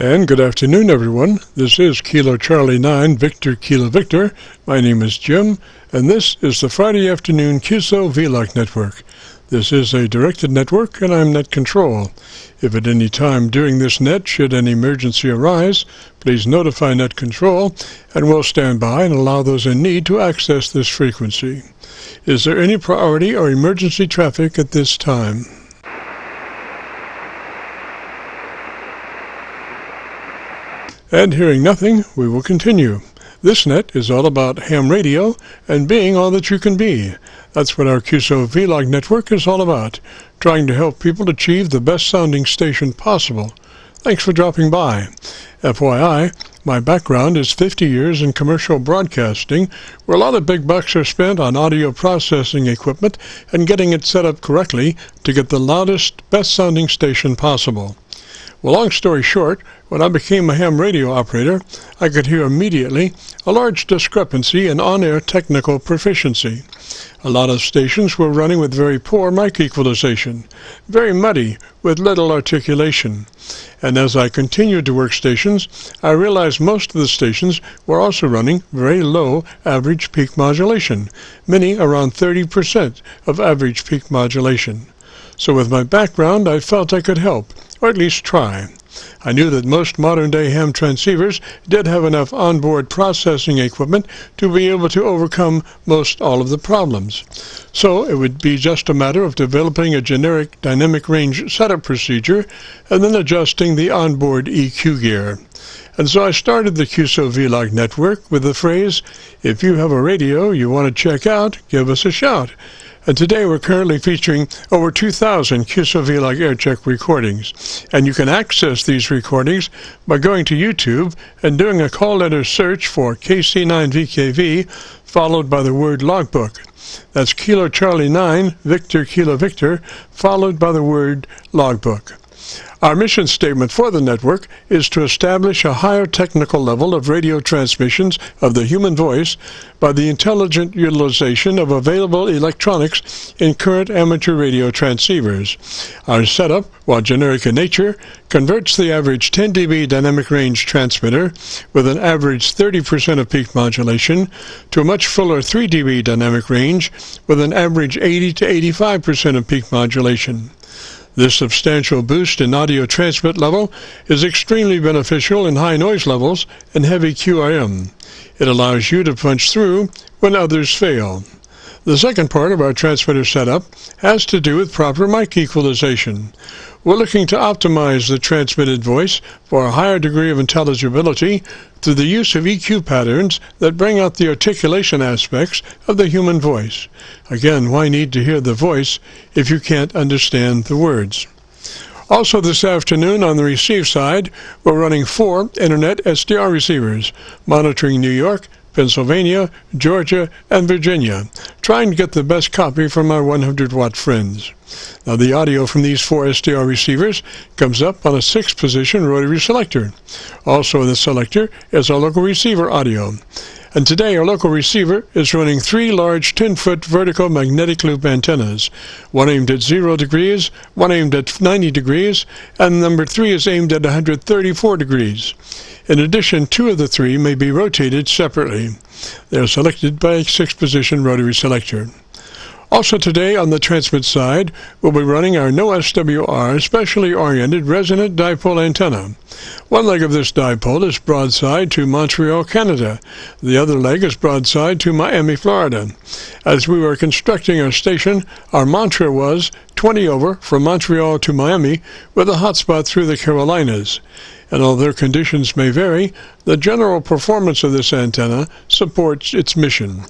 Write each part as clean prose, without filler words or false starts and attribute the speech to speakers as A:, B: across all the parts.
A: And good afternoon, everyone. This is Kilo Charlie 9, Victor Kilo Victor. My name is Jim, and this is the Friday afternoon Qso-Vlog network. This is a directed network, and I'm net control. If at any time during this net should an emergency arise, please notify net control, and we'll stand by and allow those in need to access this frequency. Is there any priority or emergency traffic at this time? And hearing nothing, we will continue. This net is all about ham radio and being all that you can be. That's what our Qso-Vlog network is all about, trying to help people achieve the best sounding station possible. Thanks for dropping by. FYI, my background is 50 years in commercial broadcasting, where a lot of big bucks are spent on audio processing equipment and getting it set up correctly to get the loudest, best sounding station possible. Well, long story short, when I became a ham radio operator, I could hear immediately a large discrepancy in on-air technical proficiency. A lot of stations were running with very poor mic equalization, very muddy, with little articulation. And as I continued to work stations, I realized most of the stations were also running very low average peak modulation, many around 30% of average peak modulation. So with my background, I felt I could help, or at least try. I knew that most modern-day ham transceivers did have enough onboard processing equipment to be able to overcome most all of the problems. So it would be just a matter of developing a generic dynamic range setup procedure and then adjusting the onboard EQ gear. And so I started the Qso-Vlog network with the phrase, "If you have a radio you want to check out, give us a shout." And today we're currently featuring over 2,000 Qso-Vlog Aircheck recordings. And you can access these recordings by going to YouTube and doing a call letter search for KC9VKV, followed by the word logbook. That's Kilo Charlie 9, Victor Kilo Victor, followed by the word logbook. Our mission statement for the network is to establish a higher technical level of radio transmissions of the human voice by the intelligent utilization of available electronics in current amateur radio transceivers. Our setup, while generic in nature, converts the average 10 dB dynamic range transmitter with an average 30% of peak modulation to a much fuller 3 dB dynamic range with an average 80 to 85% of peak modulation. This substantial boost in audio transmit level is extremely beneficial in high noise levels and heavy QRM. It allows you to punch through when others fail. The second part of our transmitter setup has to do with proper mic equalization. We're looking to optimize the transmitted voice for a higher degree of intelligibility through the use of EQ patterns that bring out the articulation aspects of the human voice. Again, why need to hear the voice if you can't understand the words? Also this afternoon on the receive side, we're running 4 Internet SDR receivers, monitoring New York, Pennsylvania, Georgia, and Virginia, trying to get the best copy from our 100-watt friends. Now the audio from these 4 SDR receivers comes up on a 6-position rotary selector. Also in the selector is our local receiver audio. And today our local receiver is running 3 large 10-foot vertical magnetic loop antennas, one aimed at 0 degrees, one aimed at 90 degrees, and number 3 is aimed at 134 degrees. In addition, 2 of the 3 may be rotated separately. They are selected by a 6-position rotary selector. Also today on the transmit side, we'll be running our no SWR specially oriented resonant dipole antenna. One leg of this dipole is broadside to Montreal, Canada. The other leg is broadside to Miami, Florida. As we were constructing our station, our mantra was 20 over from Montreal to Miami with a hotspot through the Carolinas. And although conditions may vary, the general performance of this antenna supports its mission.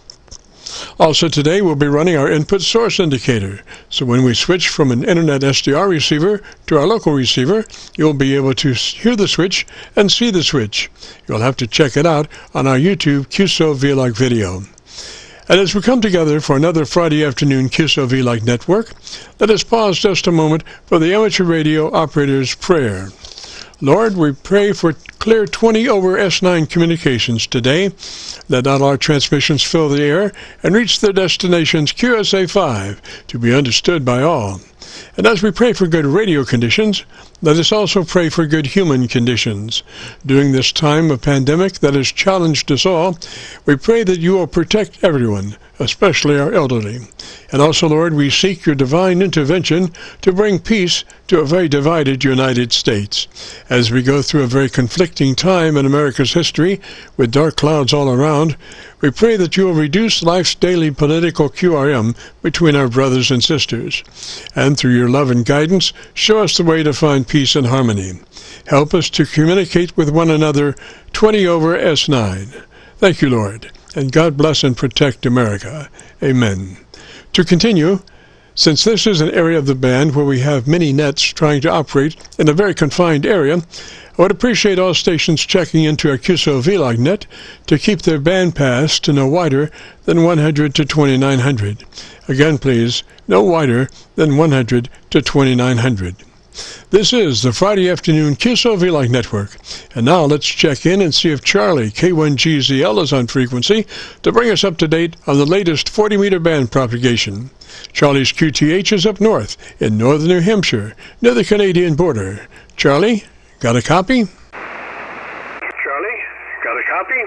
A: Also today we'll be running our input source indicator, so when we switch from an Internet SDR receiver to our local receiver, you'll be able to hear the switch and see the switch. You'll have to check it out on our YouTube Qso-Vlog video. And as we come together for another Friday afternoon Qso-Vlog network, let us pause just a moment for the amateur radio operator's prayer. Lord, we pray for clear 20 over S9 communications today, that all our transmissions fill the air and reach their destinations QSA 5 to be understood by all. And as we pray for good radio conditions, Let us also pray for good human conditions. During this time of pandemic that has challenged us all, we pray that you will protect everyone, especially our elderly. And also, Lord, we seek your divine intervention to bring peace to a very divided United States. As we go through a very conflicting time in America's history, with dark clouds all around, we pray that you will reduce life's daily political QRM between our brothers and sisters. And through your love and guidance, show us the way to find peace and harmony. Help us to communicate with one another 20 over S9. Thank you, Lord, and God bless and protect America. Amen. To continue, since this is an area of the band where we have many nets trying to operate in a very confined area, I would appreciate all stations checking into our Qso-Vlog net to keep their band pass to no wider than 100 to 2900. Again, please, no wider than 100 to 2900. This is the Friday afternoon Qso-Vlog network. And now let's check in and see if Charlie, K1GZL, is on frequency to bring us up to date on the latest 40-meter band propagation. Charlie's QTH is up north in northern New Hampshire, near the Canadian border. Charlie, got a copy?
B: Charlie, got a copy?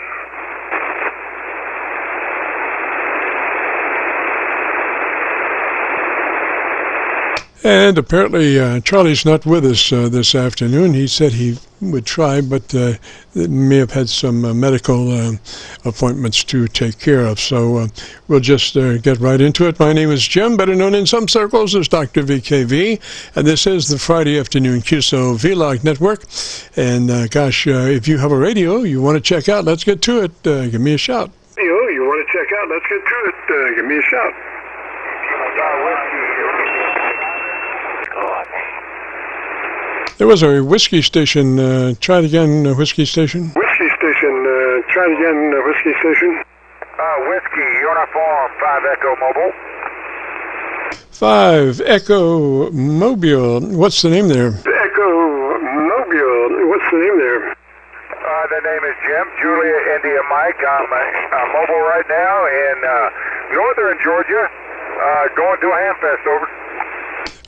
A: And apparently Charlie's not with us this afternoon. He said he would try, but may have had some medical appointments to take care of. So we'll just get right into it. My name is Jim, better known in some circles as Dr. VKV, and this is the Friday afternoon Qso-Vlog network. And gosh, if you have a radio you want to check out, let's get to it. Give me a shout.
B: You want to check out, let's get to it. Give me a shout.
A: There was a whiskey station. Try it again, whiskey station.
B: Whiskey station. Try it again, whiskey station.
C: Whiskey, uniform, 5 Echo Mobile.
A: 5 Echo Mobile. What's the name there?
B: Echo Mobile. What's the name there?
C: The name is Jim, Julia, India, Mike. I'm mobile right now in northern Georgia, going to a hamfest, over.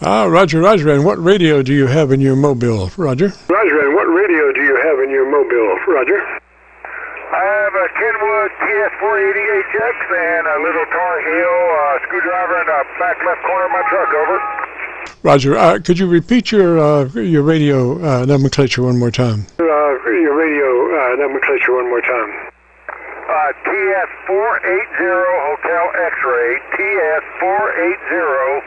A: Roger, Roger. And what radio do you have in your mobile, Roger?
B: Roger, and what radio do you have in your mobile, Roger?
C: I have a Kenwood TS488X and a little Tar Heel screwdriver in the back left corner of my truck, over.
A: Roger, could you repeat your radio nomenclature one more time?
B: Your radio nomenclature one more time.
C: TS480 Hotel X-Ray, TS480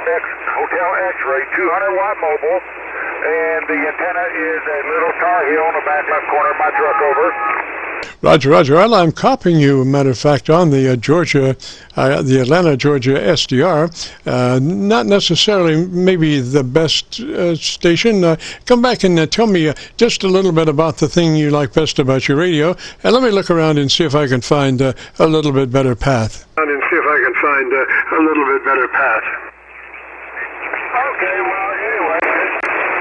C: Hotel X-Ray, 200-watt mobile, and the antenna is a little Tar Heel in the back left corner of my truck, over.
A: Roger, Roger. Well, I'm copying you, a matter of fact, on the the Atlanta, Georgia SDR. Not necessarily maybe the best station. Come back and tell me just a little bit about the thing you like best about your radio, and let me look around and see if I can find a little bit better path.
C: Okay, well, anyway,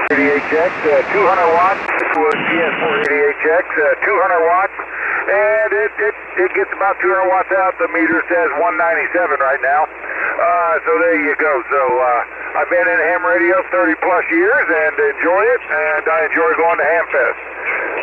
C: 88X, 200 watts, was TS488X, 200 watts, and it gets about 200 watts out. The meter says 197 right now, so there you go. So I've been in ham radio 30 plus years and enjoy it, and I enjoy going to Hamfest,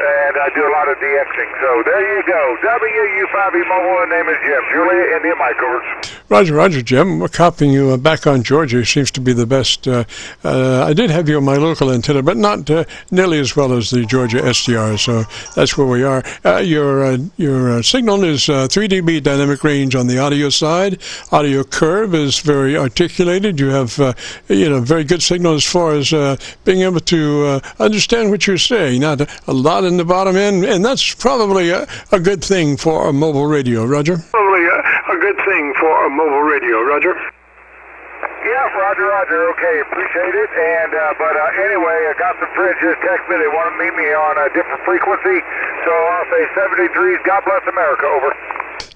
C: and I do a lot of DXing. So there you go. WU5E Mobile, the name is Jim. Julia, India, Mike, over.
A: Roger, Roger, Jim. We're copying you back on Georgia. Seems to be the best. I did have you on my local antenna, but not nearly as well as the Georgia SDR, so that's where we are. Your signal is 3 dB dynamic range on the audio side. Audio curve is very articulated. You have very good signal as far as being able to understand what you're saying. Not a lot in the bottom end, and that's probably a good thing for a mobile radio, Roger.
B: Probably a good thing for a mobile radio, Roger.
C: Yeah, Roger, okay, appreciate it. And but anyway, I got some friends just text me. They want to meet me on a different frequency, so I'll say 73s. God bless America, over.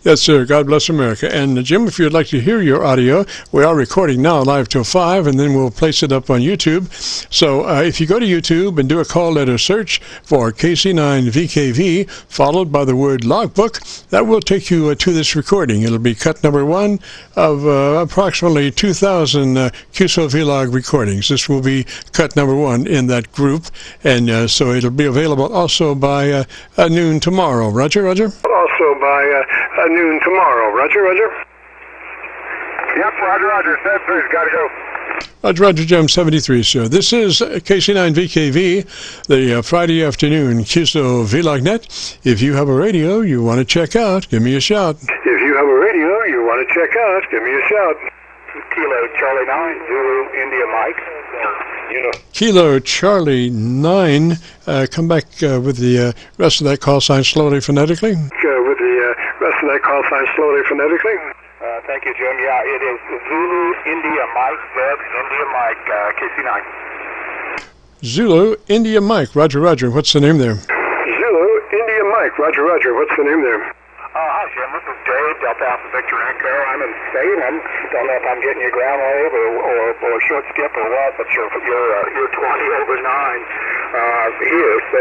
A: Yes, sir. God bless America. And Jim, if you'd like to hear your audio, we are recording now live till 5, and then we'll place it up on YouTube. So if you go to YouTube and do a call letter search for KC9VKV, followed by the word logbook, that will take you to this recording. It'll be cut number 1 of approximately 2,000 Qso-Vlog recordings. This will be cut number 1 in that group, and so it'll be available also by noon tomorrow. Roger, Roger?
B: Also by noon tomorrow. Roger, Roger?
C: Yep, Roger, Roger. 73, gotta go.
A: Roger, Jim 73, sir. This is KC9VKV, the Friday afternoon Qso-Vlog net. If you have a radio you want to check out, give me a shout.
B: If you have a radio you want to check out, give me a shout.
C: Kilo Charlie 9, Zulu India Mike.
A: Kilo Charlie 9, come back with the rest of that call sign slowly phonetically.
B: With the rest of that call sign slowly phonetically.
C: Thank you, Jim. Yeah, it is Zulu India Mike, Zeb India Mike, KC9.
A: Zulu India Mike, Roger, Roger. What's the name there?
B: Zulu India Mike, Roger, Roger. What's the name there?
C: Hi, Jim. This is Dave, Delta Alpha Victor Echo. I'm in Salem. Don't know if I'm getting you ground wave or short skip or what, but you're 20 over 9 here. So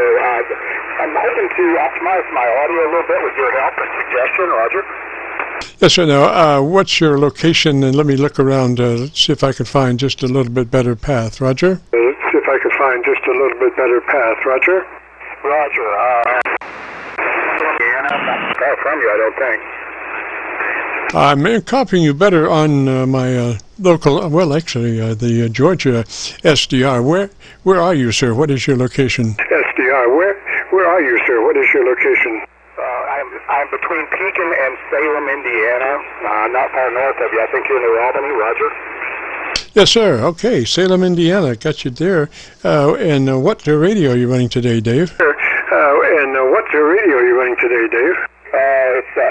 C: I'm hoping to optimize my audio a little bit with your help and suggestion, Roger.
A: Yes, sir. Now, what's your location? And let me look around, see if I can find just a little bit better path. Roger?
B: See if I can find just a little bit better path. Roger?
C: Roger. Not far from you, I don't think.
A: I'm copying you better on my local, well, actually, the Georgia SDR. Where are you, sir? What is your location?
B: SDR, where are you, sir? What is your location?
C: I'm between Pekin and Salem, Indiana, not far north of you. I think you're in New Albany, Roger.
A: Yes, sir. Okay, Salem, Indiana. Got you there. And what radio are you running today, Dave?
B: What radio are you running today, Dave?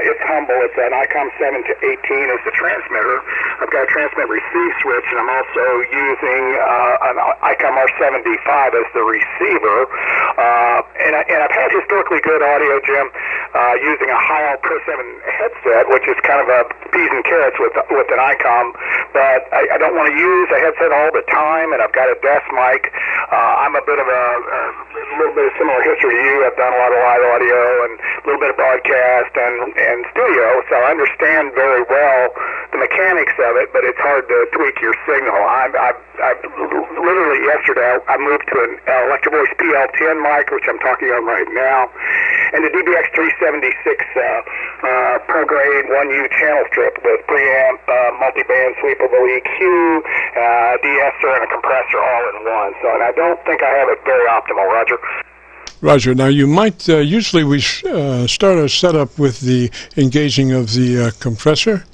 C: It's humble. It's an ICOM 7 to 18 as the transmitter. I've got a transmit receive switch, and I'm also using an ICOM R75 as the receiver. And I've had historically good audio, Jim, using a Heil Pro 7 headset, which is kind of a peas and carrots with an ICOM. But I don't want to use a headset all the time, and I've got a desk mic. I'm a bit of a little bit of similar history to you. I've done a lot of live audio and a little bit of broadcast and studio, so I understand very well the mechanics of it, but it's hard to tweak your signal. I literally yesterday I moved to an Electro Voice PL10 mic, which I'm talking on right now, and the DBX 376 Pro Grade 1U channel strip with preamp, multi-band sweepable EQ, de-esser, and a compressor all in one. So, and I don't think I have it very optimal, Roger.
A: Roger. Now, you might, usually we start our setup with the engaging of the compressor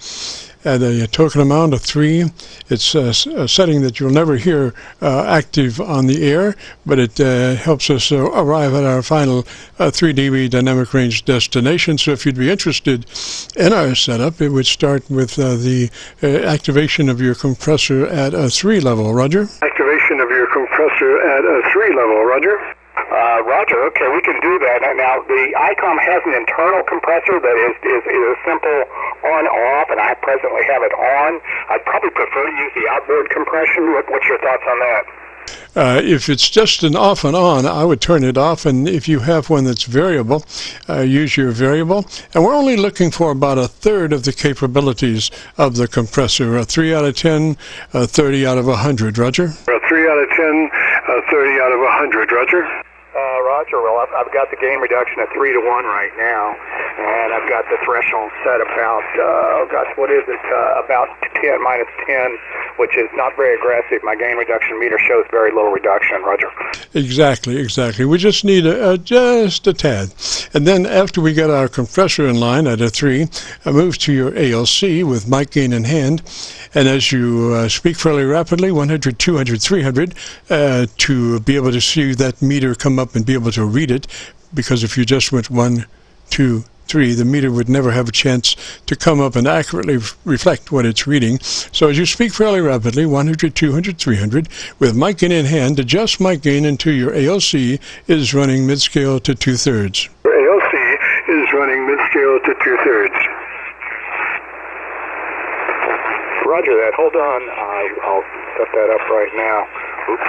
A: at a token amount of 3. It's a setting that you'll never hear active on the air, but it helps us arrive at our final 3 dB dynamic range destination. So if you'd be interested in our setup, it would start with the activation of your compressor at a 3 level. Roger?
B: Activation of your compressor at a 3 level. Roger?
C: Roger, okay, we can do that. Now, the ICOM has an internal compressor that is a simple on-off, and I presently have it on. I'd probably prefer to use the outboard compression. What's your thoughts on that?
A: If it's just an off and on, I would turn it off, and if you have one that's variable, use your variable. And we're only looking for about a third of the capabilities of the compressor, a 3 out of 10, 30 out of 100. Roger?
B: A 3 out of 10, 30 out of 100. Roger?
C: Roger. Well, I've got the gain reduction at 3 to 1 right now, and I've got the threshold set about, what is it? About 10, minus 10, which is not very aggressive. My gain reduction meter shows very little reduction, Roger.
A: Exactly. We just need just a tad. And then after we get our compressor in line at a 3, move to your ALC with mic gain in hand. And as you speak fairly rapidly, 100, 200, 300, to be able to see that meter come up and be able to read it, because if you just went 1, 2, 3, the meter would never have a chance to come up and accurately reflect what it's reading. So as you speak fairly rapidly, 100, 200, 300, with mic gain in hand, adjust mic gain until your ALC is running mid-scale to 2/3.
B: Your ALC is running mid-scale to 2/3.
C: Roger that. Hold on. I'll set that up right now. Oops.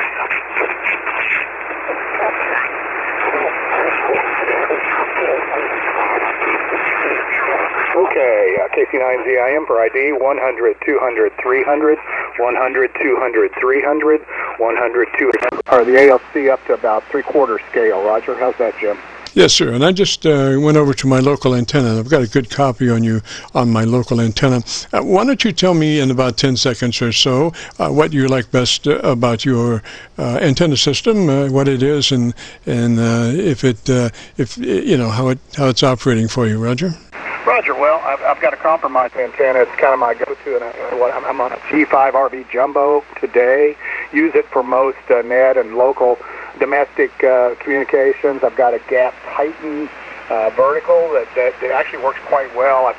C: Okay, KC9VKV for ID 100, 200, 300, 100, 200, 300, 100, 200. Are the ALC up to about 3/4 scale? Roger, how's that, Jim?
A: Yes, sir. And I just went over to my local antenna. I've got a good copy on you on my local antenna. Why don't you tell me in about 10 seconds or so what you like best about your antenna system, what it is, and if you know how it's operating for you, Roger?
C: Roger. Well, I've got a compromised antenna. It's kind of my go-to, and I'm on a G5RV Jumbo today. Use it for most net and local domestic communications. I've got a gap Titan vertical that actually works quite well. I've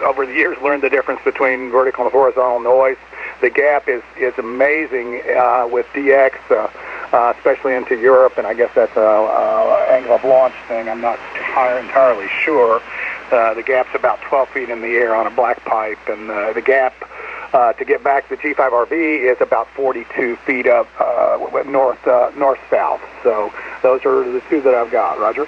C: over the years learned the difference between vertical and horizontal noise. The gap is amazing with DX, especially into Europe, and I guess that's an angle of launch thing. I'm not entirely sure. The gap's about 12 feet in the air on a black pipe, and the gap to get back to the G5RV is about 42 feet up north-south. So those are the two that I've got. Roger?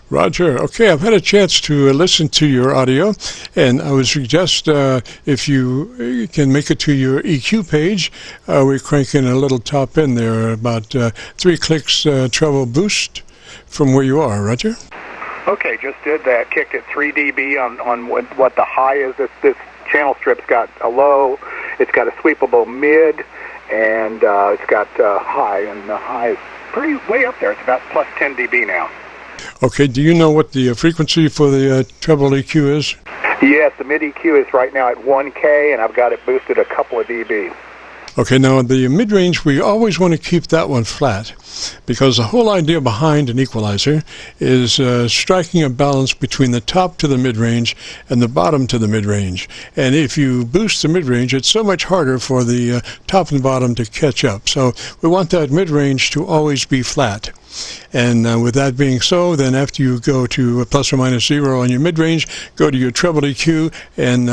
A: Roger. Okay, I've had a chance to listen to your audio, and I would suggest if you can make it to your EQ page, we're cranking a little top end there, about 3 clicks treble boost from where you are. Roger?
C: Okay, just did that. Kicked it 3 dB on what the high is. This channel strip's got a low, it's got a sweepable mid, and it's got high, and the high is pretty way up there. It's about plus 10 dB now.
A: Okay, do you know what the frequency for the Treble EQ is?
C: Yes, the mid EQ is right now at 1K, and I've got it boosted a couple of dB.
A: Okay, now the mid-range, we always want to keep that one flat, because the whole idea behind an equalizer is striking a balance between the top to the mid-range and the bottom to the mid-range. And if you boost the mid-range, it's so much harder for the top and bottom to catch up. So we want that mid-range to always be flat. And with that being so, then after you go to plus or minus 0 on your mid-range, go to your treble EQ and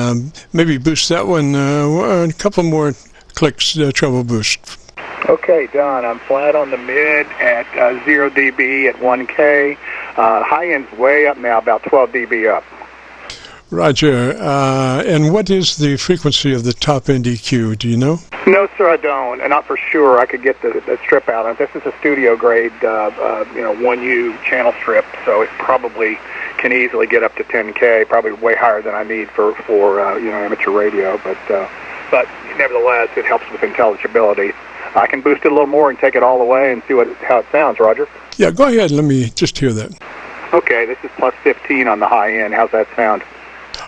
A: maybe boost that one a couple more clicks, treble boost.
C: Okay, done. I'm flat on the mid at 0 dB at 1K. High end's way up now, about 12 dB up.
A: Roger. And what is the frequency of the top end EQ? Do you know?
C: No, sir, I don't. And not for sure. I could get the strip out. And this is a studio grade, 1U channel strip, so it probably can easily get up to 10K. Probably way higher than I need for amateur radio. But nevertheless, it helps with intelligibility. I can boost it a little more and take it all the way and see how it sounds, Roger.
A: Yeah, go ahead. Let me just hear that.
C: Okay, this is plus 15 on the high end. How's that sound?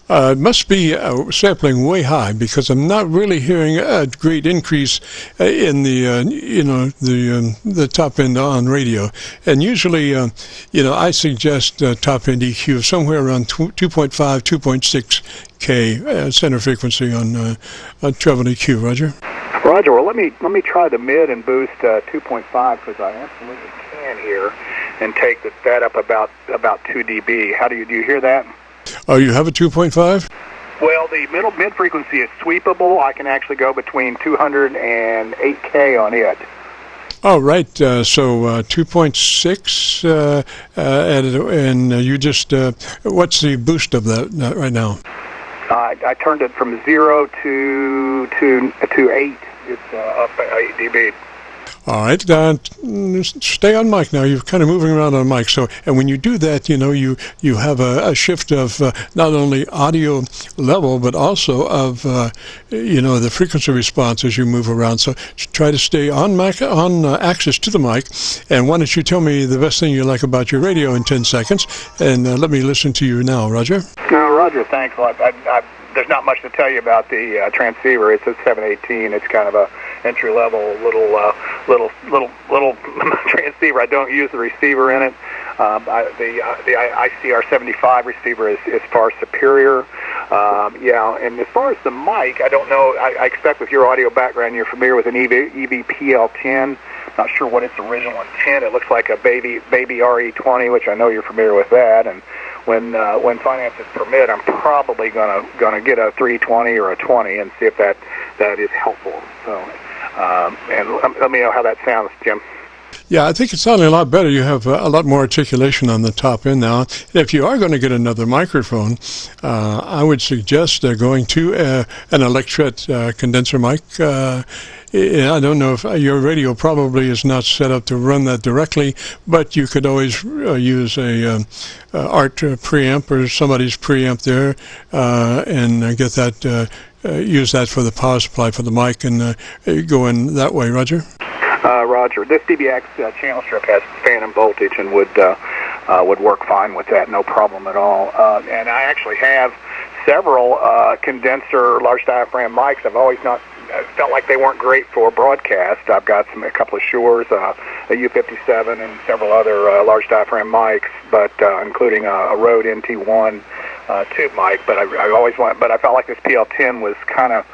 A: It must be sampling way high, because I'm not really hearing a great increase in the top end on radio. And usually, I suggest top end EQ somewhere around 2.5, 2.6 K center frequency on treble EQ. Roger.
C: Roger. Well, let me try the mid and boost 2.5, because I absolutely can here, and take that up about 2 dB. Do you hear that?
A: Oh, you have a 2.5?
C: Well, the mid frequency is sweepable. I can actually go between 200 and 8K on it.
A: Oh, right. So 2.6, and you just, what's the boost of that right now?
C: I turned it from 0 to 8. It's up 8 dB.
A: All right, stay on mic now. You're kind of moving around on mic. So, and when you do that, you have a shift of not only audio level, but also of the frequency response as you move around. So try to stay on mic, on access to the mic. And why don't you tell me the best thing you like about your radio in 10 seconds, and let me listen to you now, Roger.
C: No, Roger, thanks. There's not much to tell you about the transceiver. It's a 718. It's kind of a entry-level little transceiver. I don't use the receiver in it. The ICR75 receiver is far superior. And as far as the mic, I don't know. I expect with your audio background, you're familiar with an EVPL10. Not sure what its original intent. It looks like a baby RE20, which I know you're familiar with that. And when finances permit, I'm probably gonna get a 320 or a 20 and see if that
D: that is helpful. So, and let me know how that sounds, Jim.
A: Yeah, I think it's sounding a lot better. You have a lot more articulation on the top end now. If you are going to get another microphone, I would suggest going to an electret condenser mic. I don't know if your radio probably is not set up to run that directly, but you could always use a ART preamp or somebody's preamp there and get that, use that for the power supply for the mic and go in that way. Roger?
D: Roger. This DBX channel strip has phantom voltage and would work fine with that, no problem at all. And I actually have several condenser large diaphragm mics. I've always not felt like they weren't great for broadcast. I've got a couple of Shores, a U57, and several other large diaphragm mics, but including a Rode NT1 tube mic. But I felt like this PL10 was kind of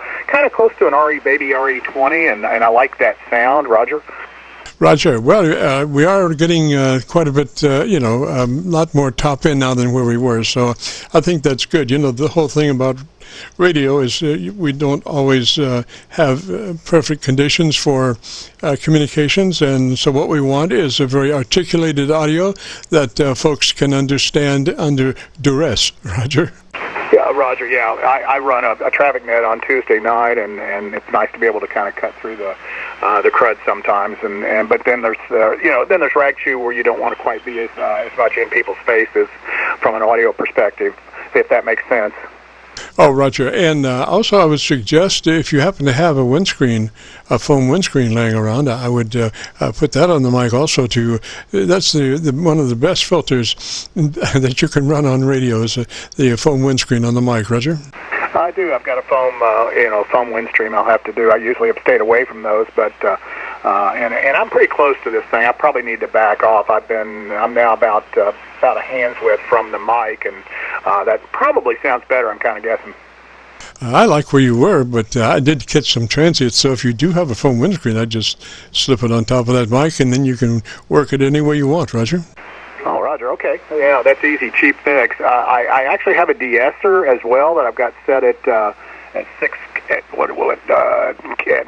D: close to an baby RE20, and I like that sound. Roger.
A: Roger. Well, we are getting quite a bit, a lot more top end now than where we were. So I think that's good. The whole thing about radio is we don't always have perfect conditions for communications, and so what we want is a very articulated audio that folks can understand under duress. Roger?
D: Yeah, Roger, yeah. I run a traffic net on Tuesday night, and it's nice to be able to kind of cut through the crud sometimes, but then there's then there's rag chew where you don't want to quite be as much in people's faces from an audio perspective, if that makes sense.
A: Oh, Roger. And also I would suggest if you happen to have a windscreen, a foam windscreen laying around, I would put that on the mic also too. That's one of the best filters that you can run on radio is the foam windscreen on the mic. Roger?
D: I do. I've got a foam windstream I'll have to do. I usually have stayed away from those, but and I'm pretty close to this thing. I probably need to back off. I'm now about a hand's width from the mic, and that probably sounds better, I'm kind of guessing.
A: I like where you were, but I did catch some transients, so if you do have a foam windscreen, I'd just slip it on top of that mic, and then you can work it any way you want, Roger.
D: Oh, Roger, okay. Yeah, that's easy, cheap fix. I actually have a de-esser as well that I've got set at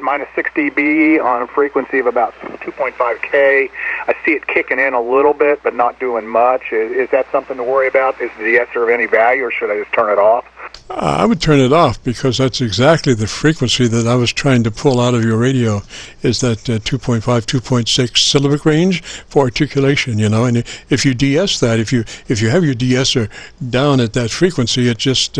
D: minus 6 dB on a frequency of about 2.5K. I see it kicking in a little bit, but not doing much. Is that something to worry about? Is the de-esser of any value, or should I just turn it off?
A: I would turn it off because that's exactly the frequency that I was trying to pull out of your radio, is that 2.5, 2.6 syllabic range for articulation, and if you de-ess that, if you have your de-esser down at that frequency, it just,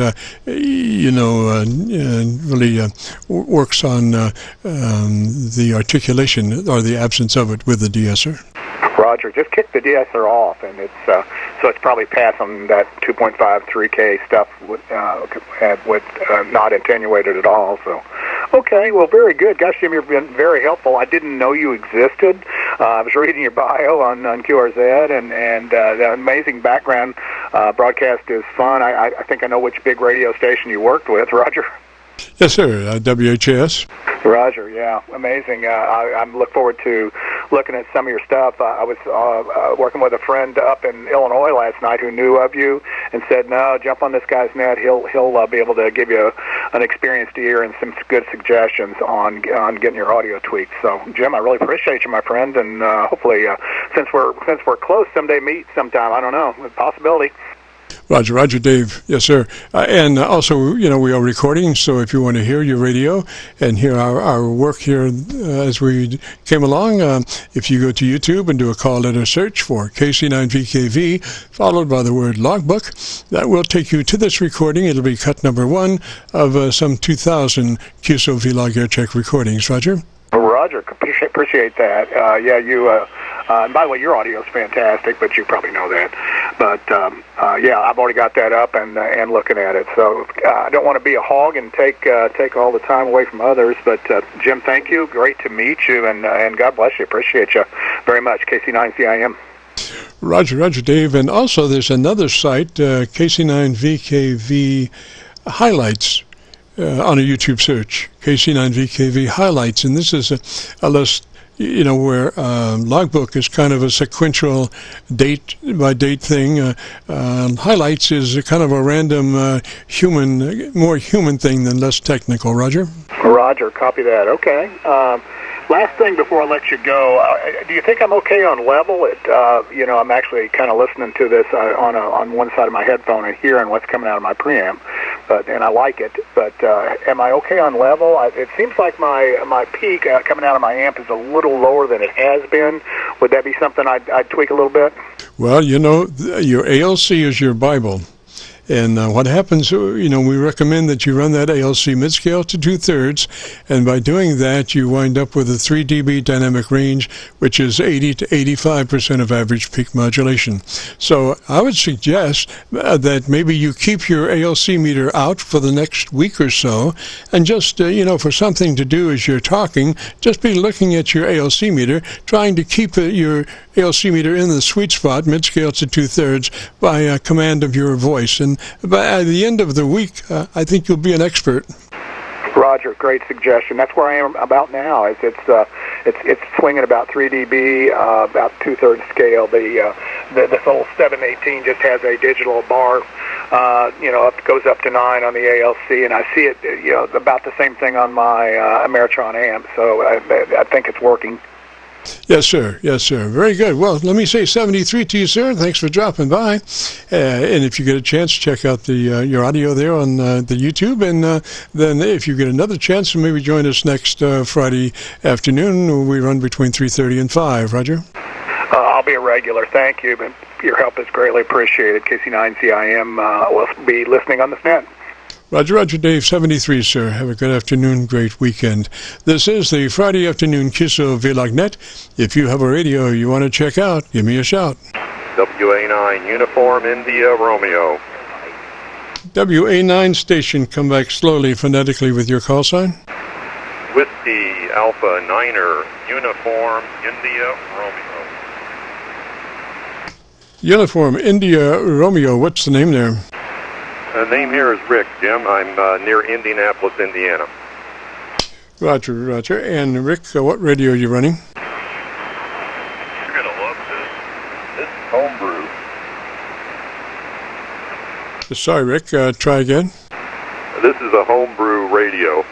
A: really works on the articulation or the absence of it with the de-esser.
D: Roger, just kick the de-esser off, and it's probably passing that 2.5, 3K stuff with not attenuated at all. So, okay, well, very good. Gosh, Jim, you've been very helpful. I didn't know you existed. I was reading your bio on QRZ, and the amazing background broadcast is fun. I think I know which big radio station you worked with, Roger.
A: Yes, sir. WHAS.
D: Roger, yeah, amazing. I look forward to looking at some of your stuff. I was working with a friend up in Illinois last night who knew of you and said, "No, jump on this guy's net. He'll be able to give you an experienced ear and some good suggestions on getting your audio tweaked." So, Jim, I really appreciate you, my friend, and hopefully, since we're close, someday meet sometime. I don't know, a possibility.
A: Roger, Dave. Yes, sir. And also, we are recording, so if you want to hear your radio and hear our work here as we came along, if you go to YouTube and do a call letter search for KC9VKV, followed by the word logbook, that will take you to this recording. It'll be cut number 1 of some 2,000 Qso-Vlog Aircheck recordings. Roger?
D: Roger, appreciate that. Yeah, you... and by the way, your audio is fantastic, but you probably know that. But yeah, I've already got that up and looking at it. So I don't want to be a hog and take all the time away from others. But Jim, thank you. Great to meet you, and God bless you. Appreciate you very much. KC9CIM.
A: Roger, Dave. And also, there's another site, KC9VKV highlights. On a YouTube search, KC9VKV highlights, and this is a list, where Logbook is kind of a sequential date-by-date thing. Highlights is a kind of a random more human thing than less technical. Roger?
D: Roger, copy that. Okay. Last thing before I let you go, do you think I'm okay on level? I'm actually kind of listening to this on one side of my headphone and hearing what's coming out of my preamp, and I like it. But am I okay on level? It seems like my peak coming out of my amp is a little lower than it has been. Would that be something I'd tweak a little bit?
A: Well, your ALC is your Bible. And what happens, we recommend that you run that ALC mid-scale to 2/3, and by doing that, you wind up with a 3 dB dynamic range, which is 80 to 85% of average peak modulation. So I would suggest that maybe you keep your ALC meter out for the next week or so, and just, for something to do as you're talking, just be looking at your ALC meter, trying to keep your ALC meter in the sweet spot, mid-scale to 2/3, by command of your voice. And by the end of the week, I think you'll be an expert.
D: Roger, great suggestion. That's where I am about now. It's swinging about 3 dB, about 2/3 scale. This old 718 just has a digital bar, goes up to 9 on the ALC, and I see it, about the same thing on my Ameritron amp. So I think it's working.
A: Yes, sir. Yes, sir. Very good. Well, let me say 73 to you, sir. Thanks for dropping by. And if you get a chance, check out your audio there on the YouTube. And then if you get another chance, maybe join us next Friday afternoon. We run between 3:30 and 5. Roger?
D: I'll be a regular. Thank you. Your help is greatly appreciated. KC9CIM will be listening on the net.
A: Roger, Dave, 73, sir. Have a good afternoon, great weekend. This is the Friday afternoon Qso-Vlog net. If you have a radio you want to check out, give me a shout.
E: WA9 Uniform India Romeo.
A: WA9 station, come back slowly phonetically with your call sign.
E: Whiskey Alpha Niner Uniform India Romeo.
A: Uniform India Romeo, what's the name there?
E: The name here is Rick, Jim. I'm near Indianapolis, Indiana.
A: Roger. And Rick, what radio are you running?
E: You're going to love this. This is homebrew.
A: Sorry, Rick, try again.
E: This is a homebrew radio.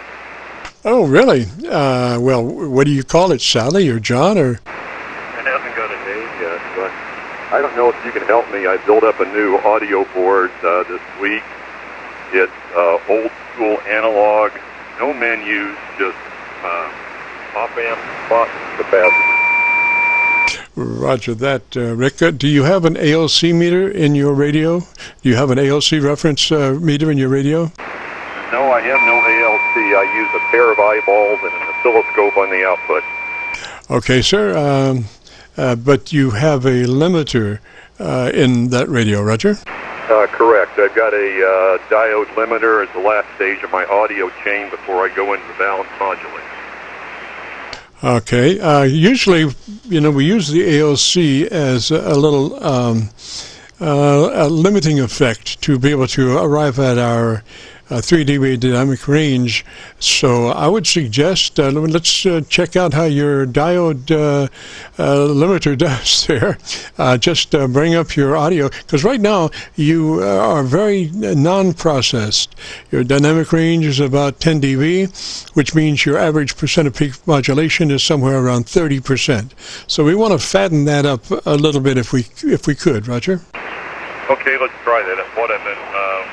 A: Oh, really? Well, what do you call it, Sally or John? Or?
E: It hasn't got a name yet, but I don't know if you can help me. I built up a new audio board this week. It's old school analog, no menus, just op amp, spot capacity.
A: Roger that, Rick. Do you have an ALC meter in your radio? Do you have an ALC reference meter in your radio?
E: No, I have no ALC. I use a pair of eyeballs and an oscilloscope on the output.
A: Okay, sir. But you have a limiter in that radio, Roger?
E: Correct. I've got a diode limiter as the last stage of my audio chain before I go into the balance modulator.
A: Okay. Usually, we use the ALC as a little a limiting effect to be able to arrive at our 3 dB dynamic range. So I would suggest let's check out how your diode limiter does there. Just bring up your audio, because right now you are very non-processed. Your dynamic range is about 10 dB, which means your average percent of peak modulation is somewhere around 30%. So we want to fatten that up a little bit if we could, Roger.
E: Okay, let's try that. What I've been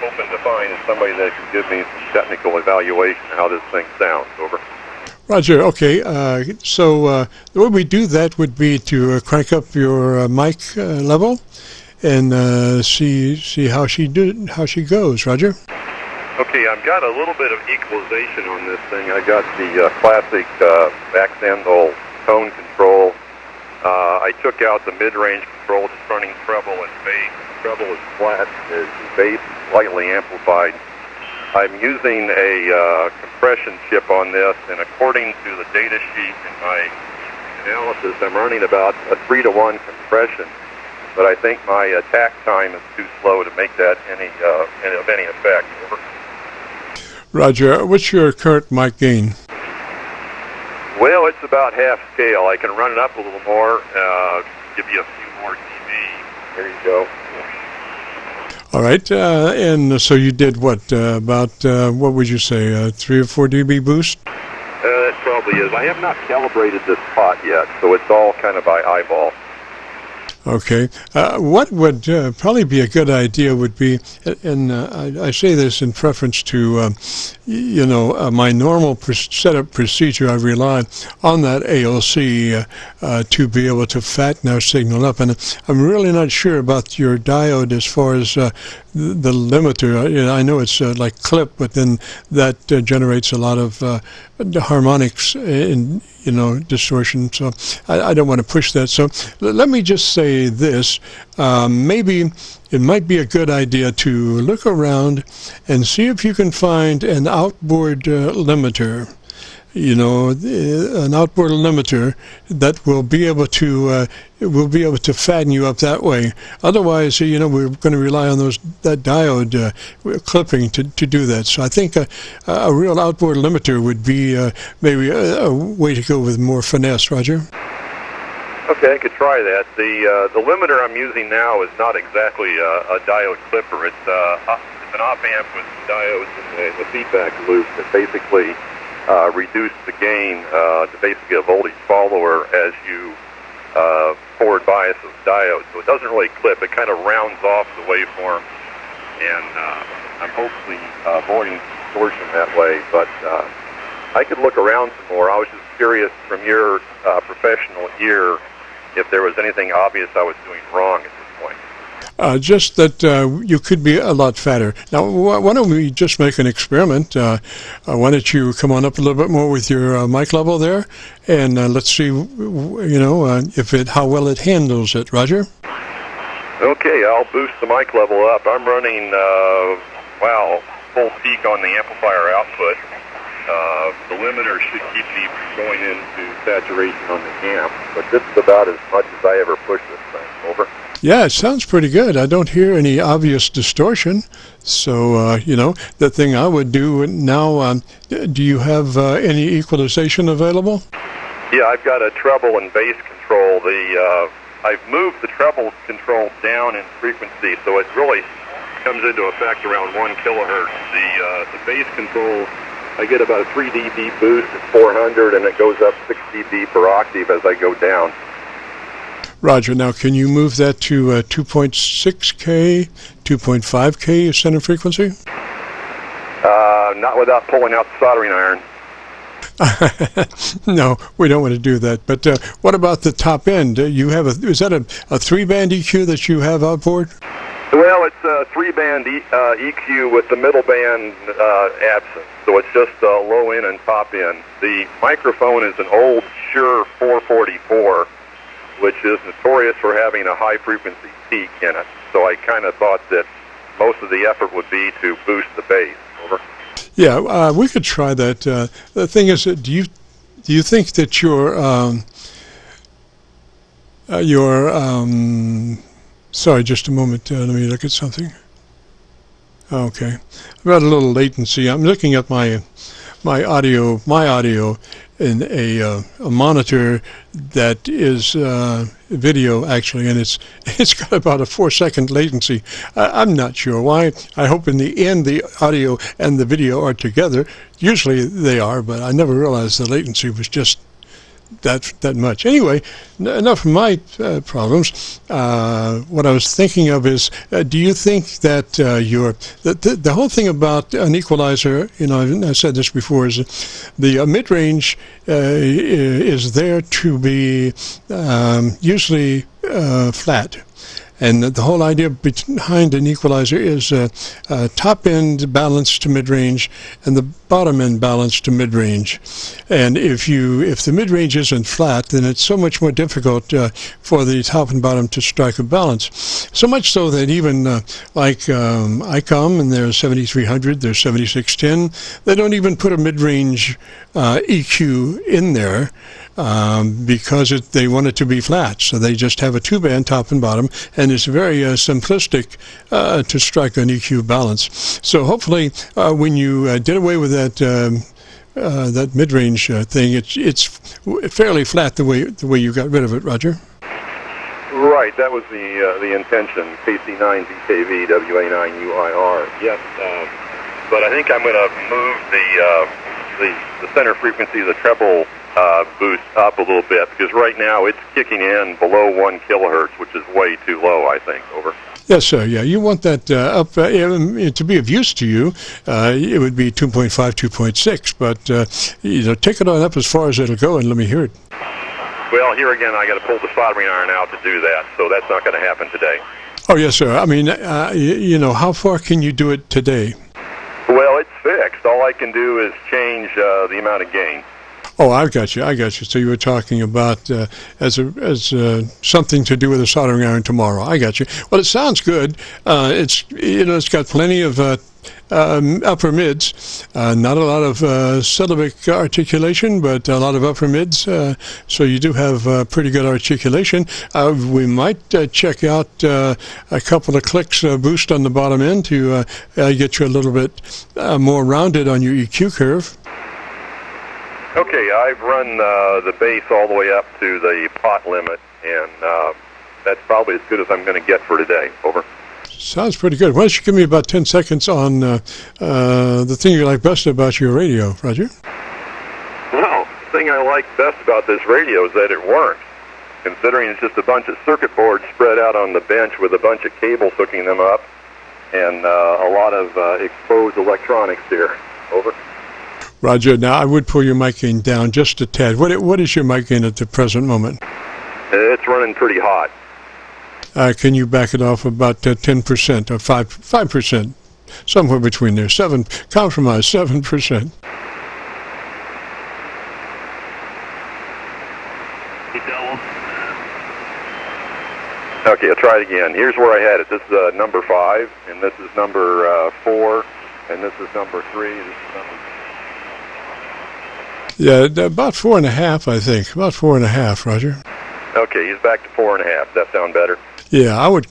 E: hoping to find is somebody that can give me some technical evaluation of how this thing sounds. Over.
A: Roger. Okay. So the way we do that would be to crank up your mic level and see how she goes. Roger.
E: Okay, I've got a little bit of equalization on this thing. I got the classic Baxandal tone control. I took out the mid-range control, just running treble and bass. Treble is flat, is bass slightly amplified. I'm using a compression chip on this, and according to the data sheet in my analysis, I'm running about a 3-to-1 compression. But I think my attack time is too slow to make that of any effect. Over.
A: Roger. What's your current mic gain?
E: Well, it's about half scale. I can run it up a little more, give you a few more dB. There you go.
A: All right, and so you did what, about, what would you say, 3 or 4 dB boost?
E: It probably is. I have not calibrated this pot yet, so it's all kind of by eyeball.
A: Okay. What would probably be a good idea would be, and I say this in preference to, my normal setup procedure. I rely on that ALC to be able to fatten our signal up. And I'm really not sure about your diode as far as the limiter. I know it's like clip, but then that generates a lot of harmonics in distortion, so I don't want to push that. So let me just say this, maybe it might be a good idea to look around and see if you can find an outboard limiter, an outboard limiter that will be able to fatten you up that way. Otherwise, we're going to rely on that diode clipping to do that. So I think a real outboard limiter would be maybe a way to go with more finesse. Roger?
E: Okay, I could try that. The limiter I'm using now is not exactly a diode clipper. It's an op-amp with diodes in the feedback loop that basically reduce the gain to basically a voltage follower as you forward bias those diodes. So it doesn't really clip. It kind of rounds off the waveform, and I'm hopefully avoiding distortion that way. But I could look around some more. I was just curious from your professional ear if there was anything obvious I was doing wrong at this point.
A: Just that you could be a lot fatter. Now, why don't we just make an experiment? Why don't you come on up a little bit more with your mic level there, and let's see, how well it handles it. Roger?
E: Okay, I'll boost the mic level up. I'm running, full peak on the amplifier output. The limiter should keep me going into saturation on the amp, but this is about as much as I ever push this thing. Over.
A: Yeah, it sounds pretty good. I don't hear any obvious distortion. So, the thing I would do now, do you have any equalization available?
E: Yeah, I've got a treble and bass control. I've moved the treble control down in frequency, so it really comes into effect around 1 kilohertz. The bass control, I get about a 3 dB boost at 400, and it goes up 6 dB per octave as I go down.
A: Roger. Now, can you move that to 2.6K, 2.5K center frequency?
E: Not without pulling out the soldering iron.
A: No, we don't want to do that. But what about the top end? Is that a 3-band EQ that you have outboard?
E: Well, it's a 3-band EQ with the middle band absent, so it's just low in and top in. The microphone is an old Shure 444, which is notorious for having a high-frequency peak in it. So I kind of thought that most of the effort would be to boost the bass. Over. Yeah,
A: we could try that. The thing is, do you think that sorry, just a moment. Let me look at something. Okay, I've got a little latency. I'm looking at my audio in a monitor that is video actually, and it's got about a 4-second latency. I'm not sure why. I hope in the end the audio and the video are together. Usually they are, but I never realized the latency was just that much. Anyway, enough of my problems. What I was thinking of is, do you think that the whole thing about an equalizer, I said this before, is the mid-range is there to be usually flat. And the whole idea behind an equalizer is top end balance to mid-range and the bottom end balance to mid-range. And if the mid-range isn't flat, then it's so much more difficult for the top and bottom to strike a balance. So much so that even ICOM and their 7300, their 7610, they don't even put a mid-range EQ in there. Because they want it to be flat, so they just have a 2-band top and bottom, and it's very simplistic to strike an EQ balance. So hopefully, when you did away with that that mid-range thing. It's fairly flat the way you got rid of it, Roger.
E: Right, that was the intention. KC9VKV WA9UIR. Yes, but I think I'm going to move the center frequency of the treble boost up a little bit, because right now it's kicking in below 1 kilohertz, which is way too low, I think. Over.
A: Yes, sir. Yeah, you want that up to be of use to you. It would be 2.5, 2.6, but take it on up as far as it'll go, and let me hear it.
E: Well, here again, I got to pull the soldering iron out to do that, so that's not going to happen today.
A: Oh, yes, sir. I mean, how far can you do it today?
E: Well, it's fixed. All I can do is change the amount of gain.
A: Oh, I got you. So you were talking about as something to do with the soldering iron tomorrow. I got you. Well, it sounds good. It's got plenty of upper mids. Not a lot of syllabic articulation, but a lot of upper mids. So you do have pretty good articulation. We might check out a couple of clicks boost on the bottom end to get you a little bit more rounded on your EQ curve.
E: Okay, I've run the bass all the way up to the pot limit, and that's probably as good as I'm going to get for today. Over.
A: Sounds pretty good. Why don't you give me about 10 seconds on the thing you like best about your radio, Roger?
E: Well, the thing I like best about this radio is that it works, considering it's just a bunch of circuit boards spread out on the bench with a bunch of cables hooking them up, and a lot of exposed electronics here. Over.
A: Roger, now I would pull your mic gain down just a tad. What is your mic gain at the present moment?
E: It's running pretty hot.
A: Can you back it off about 10% or 5%? Somewhere between there. Compromise 7%.
E: Okay, I'll try it again. Here's where I had it. This is number 5, and this is number 4, and this is number 3, this is number...
A: Yeah, about 4.5, I think. About 4.5, Roger.
E: Okay, he's back to 4.5. Does that sound better?
A: Yeah, I would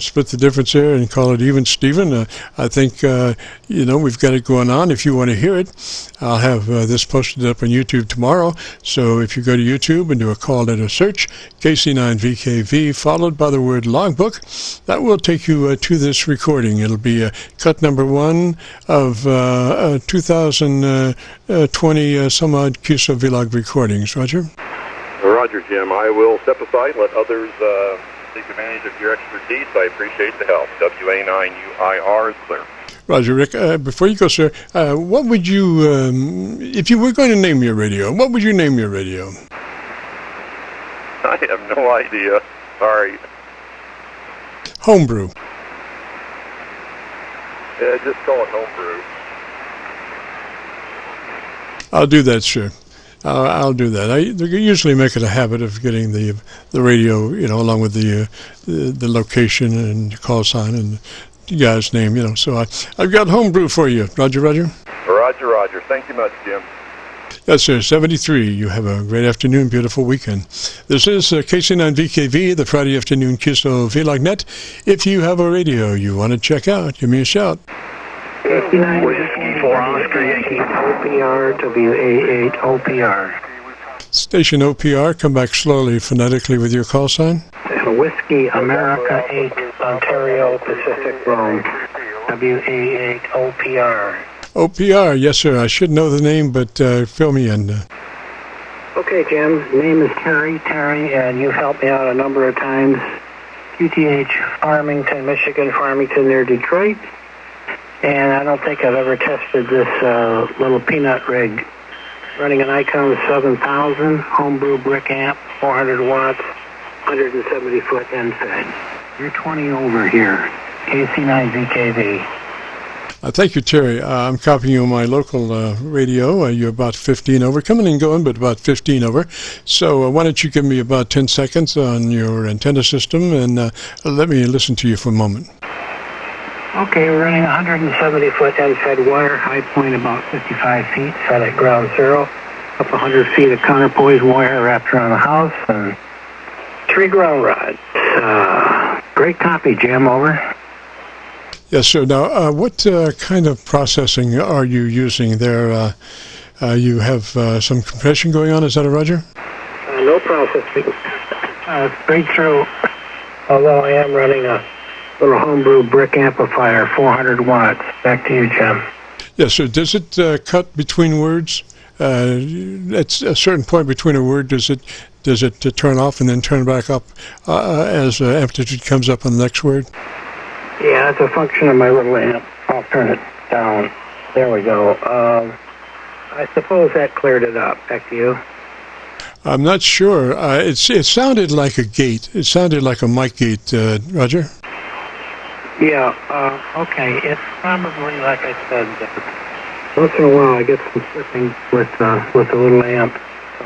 A: split the difference there and call it even, Stephen. I think, we've got it going on. If you want to hear it, I'll have this posted up on YouTube tomorrow. So if you go to YouTube and do a call letter search, KC9VKV, followed by the word logbook, that will take you to this recording. It'll be cut number 1 of 2020 some-odd Qso-Vlog recordings. Roger?
E: Roger, Jim. I will step aside and let others... take advantage of your expertise. I appreciate the help. WA9UIR is clear.
A: Roger, Rick. Before you go, sir, what would you, if you were going to name your radio, what would you name your radio?
E: I have no idea. Sorry.
A: Homebrew.
E: Yeah, just call it Homebrew.
A: I'll do that, sir. I'll do that. I usually make it a habit of getting the radio, along with the location and call sign and the guy's name, So I've got Homebrew for you. Roger, Roger.
E: Roger. Thank you much, Jim.
A: Yes, sir. 73. You have a great afternoon, beautiful weekend. This is KC9VKV, the Friday afternoon Qso-Vlog net. If you have a radio you want to check out, give me a shout.
F: KC9 Whiskey 4 Oscar Yankee OPR WA8 OPR.
A: Station OPR, come back slowly phonetically with your call sign.
F: Whiskey America 8 Ontario Pacific Road WA8 OPR.
A: OPR, yes sir. I should know the name, but fill me in.
F: Okay, Jim. Name is Terry, and you've helped me out a number of times. QTH Farmington, Michigan, Farmington near Detroit. And I don't think I've ever tested this little peanut rig. Running an Icon 7000, homebrew brick amp, 400 watts, 170 foot end fed. You're 20 over here, KC9VKV.
A: Thank you, Terry. I'm copying you on my local radio. You're about 15 over, coming and going, but about 15 over. So why don't you give me about 10 seconds on your antenna system, and let me listen to you for a moment.
F: Okay, we're running 170 foot end fed wire, high point about 55 feet, set at ground zero, up 100 feet of counterpoise wire wrapped around the house, and 3 ground rods. Great copy, Jim, over.
A: Yes, sir. Now, what kind of processing are you using there? You have some compression going on. Is that a Roger?
F: No processing. Straight through, although I am running a little homebrew brick amplifier, 400 watts. Back to you, Jim.
A: Yes, so does it cut between words? At a certain point between a word, does it turn off and then turn back up as amplitude comes up on the next word?
F: Yeah, it's a function of my little amp. I'll turn it down. There we go. I suppose that cleared it up. Back to you.
A: I'm not sure. It sounded like a gate. It sounded like a mic gate, Roger.
F: Yeah, okay. It's probably, like I said, once in a while I get some slipping with the little amp. So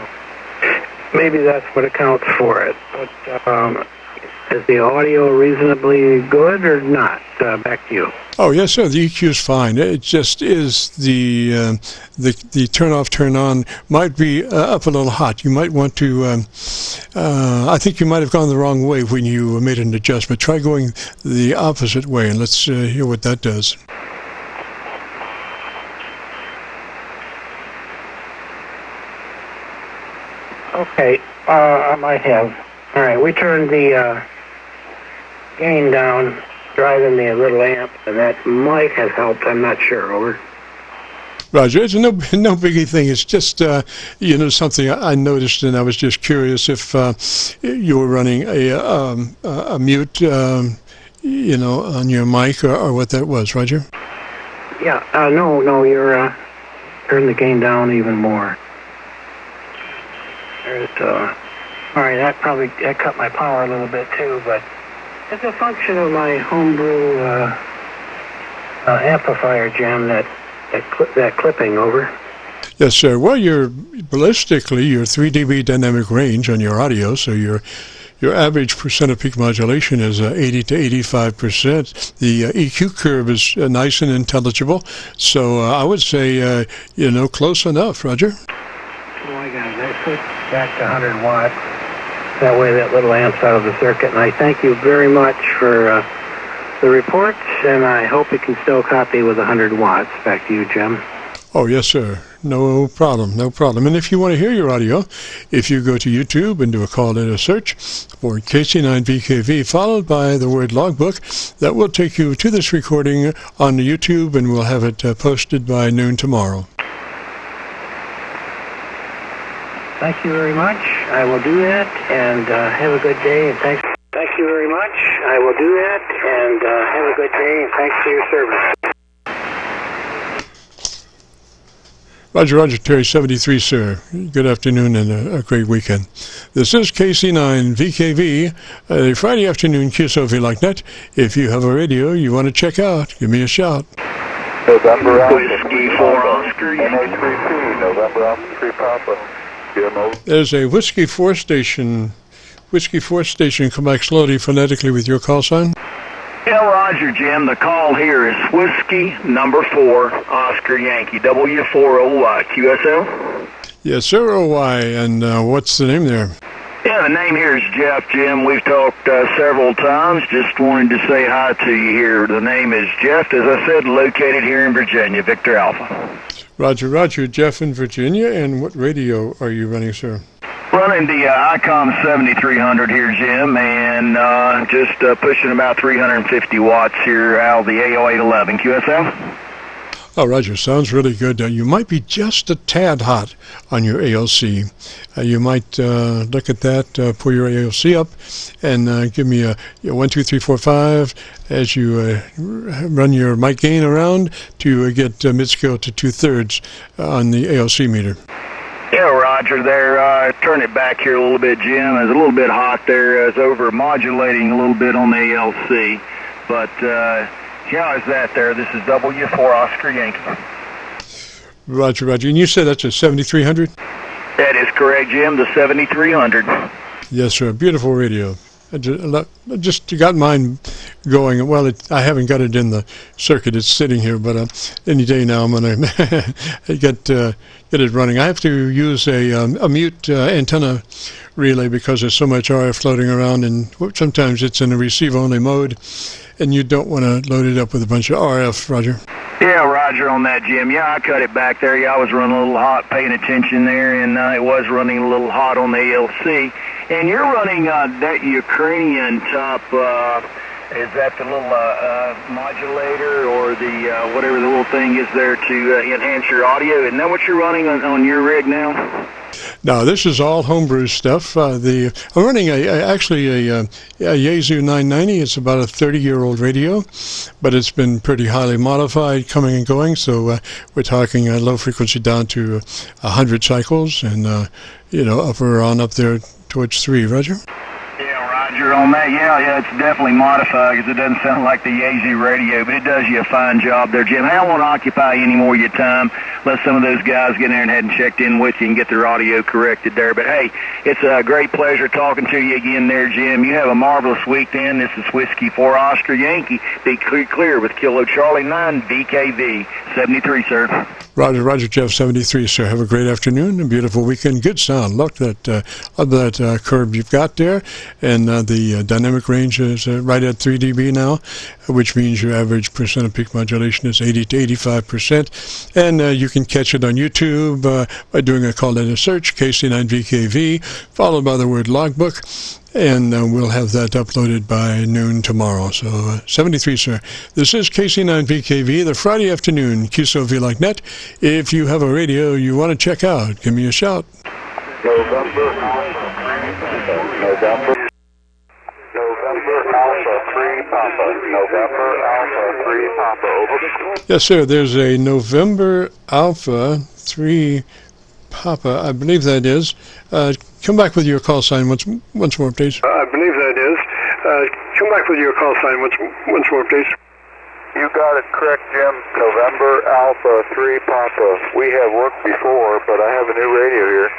F: maybe that's what accounts for it. But is the audio reasonably good or not? Back to you.
A: Oh, yes, sir. The EQ is fine. It just is the turn off, turn on might be up a little hot. You might want to, I think you might have gone the wrong way when you made an adjustment. Try going the opposite way, and let's hear what that does.
F: Okay, I might have. All right, we turned the gain down, driving the little amp, and that might have helped. I'm not sure. Over.
A: Roger, it's no biggie thing. It's just something I noticed, and I was just curious if you were running a mute, on your mic or what that was, Roger.
F: Yeah. No. You're turn the gain down even more. There's all right. That cut my power a little bit too, but it's a function of my homebrew amplifier, Jim. That clipping. Over.
A: Yes, sir. Well, ballistically, your 3 dB dynamic range on your audio, so your average percent of peak modulation is 80 to 85%. The EQ curve is nice and intelligible, so I would say, close enough, Roger.
F: Oh, I got it. I put back to 100 watts. That way that little amp's out of the circuit, and I thank you very much for the reports, and I hope you can still copy with 100 watts. Back to you, Jim.
A: Oh, yes, sir. No problem. And if you want to hear your audio, if you go to YouTube and do a call in a search for KC9VKV, followed by the word logbook, that will take you to this recording on YouTube, and we'll have it posted by noon tomorrow.
F: Thank you very much. I will do that, and have a good day, and thanks. Thank you very much. I will do that, and have a good day, and thanks for your service.
A: Roger, Terry 73, sir. Good afternoon and a great weekend. This is KC9VKV, a Friday afternoon Qso-Vlog net. If you have a radio you want to check out, give me a shout.
C: November
D: Whiskey 4 Oscar.
C: November Alpha 3 Papa.
A: There's a Whiskey 4 station. Come back slowly phonetically with your call sign.
D: Yeah, Roger, Jim. The call here is Whiskey number 4 Oscar Yankee W4OY QSL.
A: Yes, sir. OY. And what's the name there?
D: Yeah, the name here is Jeff, Jim. We've talked several times. Just wanted to say hi to you here. The name is Jeff, as I said, located here in Virginia, Victor Alpha.
A: Roger, Jeff in Virginia. And what radio are you running, sir?
D: Running the ICOM 7300 here, Jim, and just pushing about 350 watts here out of the AO811 QSL.
A: Oh, Roger, sounds really good. You might be just a tad hot on your ALC. You might look at that, pull your ALC up, and give me a 1, 2, 3, 4, 5 as you run your mic gain around to get mid-scale to 2/3 on the ALC meter.
D: Yeah, Roger, there. Turn it back here a little bit, Jim. It's a little bit hot there. It's over modulating a little bit on the ALC. But, how is that there? This is W4 Oscar Yankee.
A: Roger. And you said that's a 7300?
D: That is correct, Jim, the 7300.
A: Yes, sir. Beautiful radio. I just got mine going. Well, I haven't got it in the circuit. It's sitting here, but any day now I'm going to get it running. I have to use a mute antenna relay because there's so much RF floating around, and sometimes it's in a receive-only mode, and you don't want to load it up with a bunch of RF, Roger.
G: Yeah, Roger on that, Jim. Yeah, I cut it back there. Yeah, I was running a little hot, paying attention there, and it was running a little hot on the ALC. And you're running that Ukrainian top, is that the little modulator or the whatever the little thing is there to enhance your audio? Isn't that what you're running on your rig now?
A: Now, this is all homebrew stuff. I'm running actually a Yaesu 990. It's about a 30-year-old radio, but it's been pretty highly modified coming and going. So we're talking low frequency down to 100 cycles, and upper on up there towards 3. Roger.
G: Roger on that. Yeah, it's definitely modified because it doesn't sound like the Yaesu radio, but it does you a fine job there, Jim. I don't want to occupy any more of your time. Let some of those guys get in there and hadn't checked in with you and get their audio corrected there. But hey, it's a great pleasure talking to you again there, Jim. You have a marvelous weekend. This is Whiskey 4 Oscar Yankee. Be clear with Kilo Charlie 9 VKV 73, sir.
A: Roger, Jeff 73, sir. Have a great afternoon, a beautiful weekend. Good sound. Look at that curve you've got there, and the dynamic range is right at 3 dB now, which means your average percent of peak modulation is 80 to 85%, and you can catch it on YouTube by doing a call letter search, KC9VKV, followed by the word logbook. And we'll have that uploaded by noon tomorrow. So 73, sir. This is KC9VKV, the Friday afternoon Qso-Vlog net. If you have a radio you want to check out, give me a shout.
C: November Alpha 3 Papa. November Alpha 3 Papa. Over.
A: Yes, sir. There's a November Alpha 3 Papa, I believe that is. Come back with your call sign once more, please.
B: I believe that is. Come back with your call sign once more, please.
C: You got it correct, Jim. November Alpha 3 Papa. We have worked before, but I have a new radio here.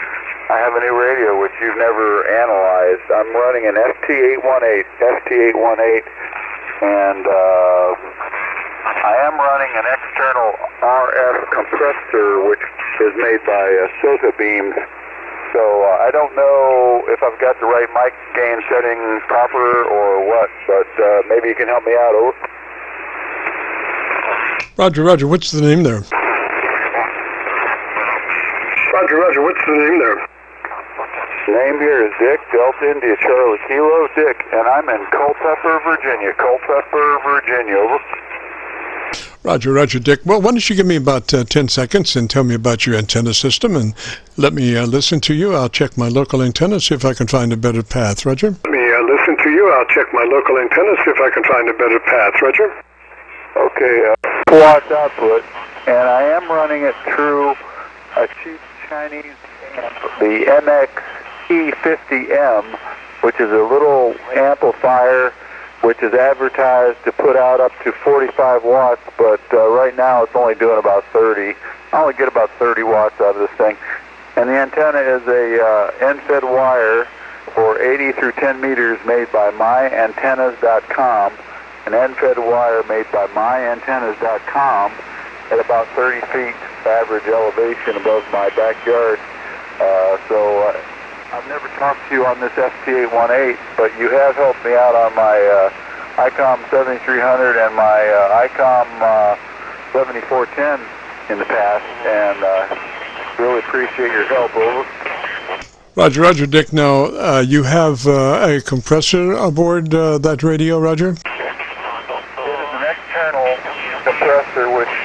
C: I have a new radio which you've never analyzed. I'm running an ST818, and I am running an external RF compressor, which is made by Sota Beams. So I don't know if I've got the right mic gain setting proper or what, but maybe you can help me out. Over.
A: Roger, what's the name there?
B: Roger, what's the name there?
C: Name here is Dick, Delta India Charlie Kilo, Dick, and I'm in Culpeper, Virginia. Over.
A: Roger, Dick. Well, why don't you give me about 10 seconds and tell me about your antenna system, and let me listen to you. I'll check my local antenna, see if I can find a better path. Roger?
B: Let me listen to you. I'll check my local antenna, see if I can find a better path. Roger?
C: Okay, watts output, and I am running it through a cheap Chinese amp, the MXE50M, which is a little amplifier which is advertised to put out up to 45 watts, but right now it's only doing about 30. I only get about 30 watts out of this thing. And the antenna is a end-fed wire for 80 through 10 meters made by myantennas.com, an end-fed wire made by myantennas.com at about 30 feet average elevation above my backyard. So I've never talked to you on this ST818, but you have helped me out on my ICOM 7300 and my ICOM 7410 in the past, and really appreciate your help. Over.
A: Roger, Dick. Now, you have a compressor aboard that radio, Roger?
C: It is an external compressor which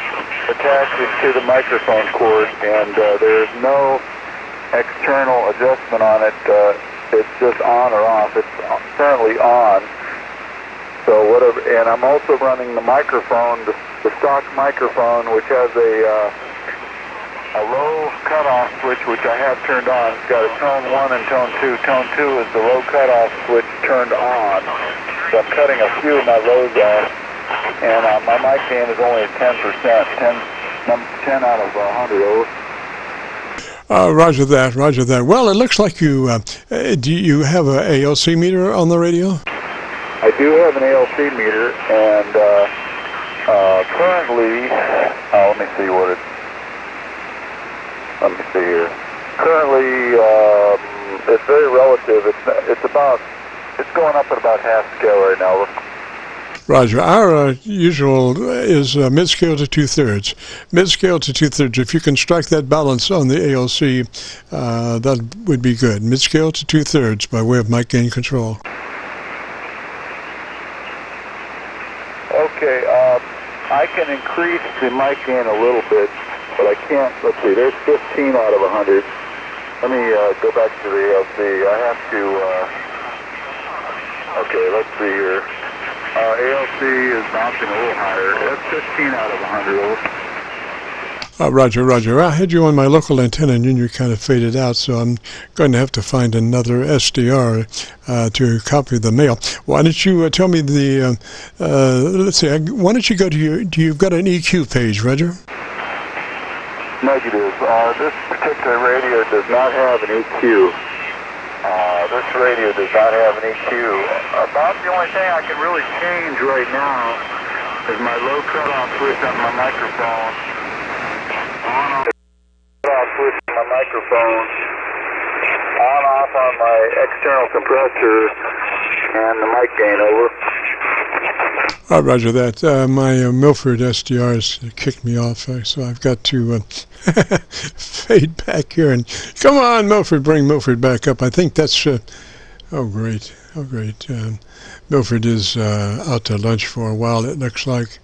C: attaches to the microphone cord, and there is no external adjustment on it. It's just on or off. It's currently on. So whatever, and I'm also running the microphone, the stock microphone, which has a low cutoff switch, which I have turned on. It's got a tone 1 and tone 2. Tone 2 is the low cutoff switch turned on. So I'm cutting a few of my lows off, and my mic gain is only at 10%, 10 out of 100 over.
A: Roger that. Well, it looks like you do you have an ALC meter on the radio?
C: I do have an ALC meter, and currently, let me see what it's. Let me see here. Currently, it's very relative. It's going up at about half scale right now.
A: Roger. Our usual is mid-scale to 2/3. Mid-scale to 2/3. If you can strike that balance on the ALC, that would be good. Mid-scale to 2/3 by way of mic gain control.
C: Okay, I can increase the mic gain a little bit, but I can't. Let's see, there's 15 out of 100. Let me go back to the ALC. I have to, okay, let's see here. ALC is bouncing a little higher. That's 15 out of 100.
A: Roger, Roger. I had you on my local antenna and then you kind of faded out, so I'm going to have to find another SDR to copy the mail. Why don't you tell me the, let's see, why don't you go to you've got an EQ page, Roger?
C: Negative. This particular radio does not have an EQ. This radio does not have an EQ. About the only thing I can really change right now is my low cutoff switch on my microphone. On off switch on my microphone. On off on my external compressor and the mic gain over.
A: Roger that. My Milford SDRs kicked me off, so I've got to fade back here. And come on, Milford, bring Milford back up. I think that's, oh great, oh great. Milford is out to lunch for a while, it looks like.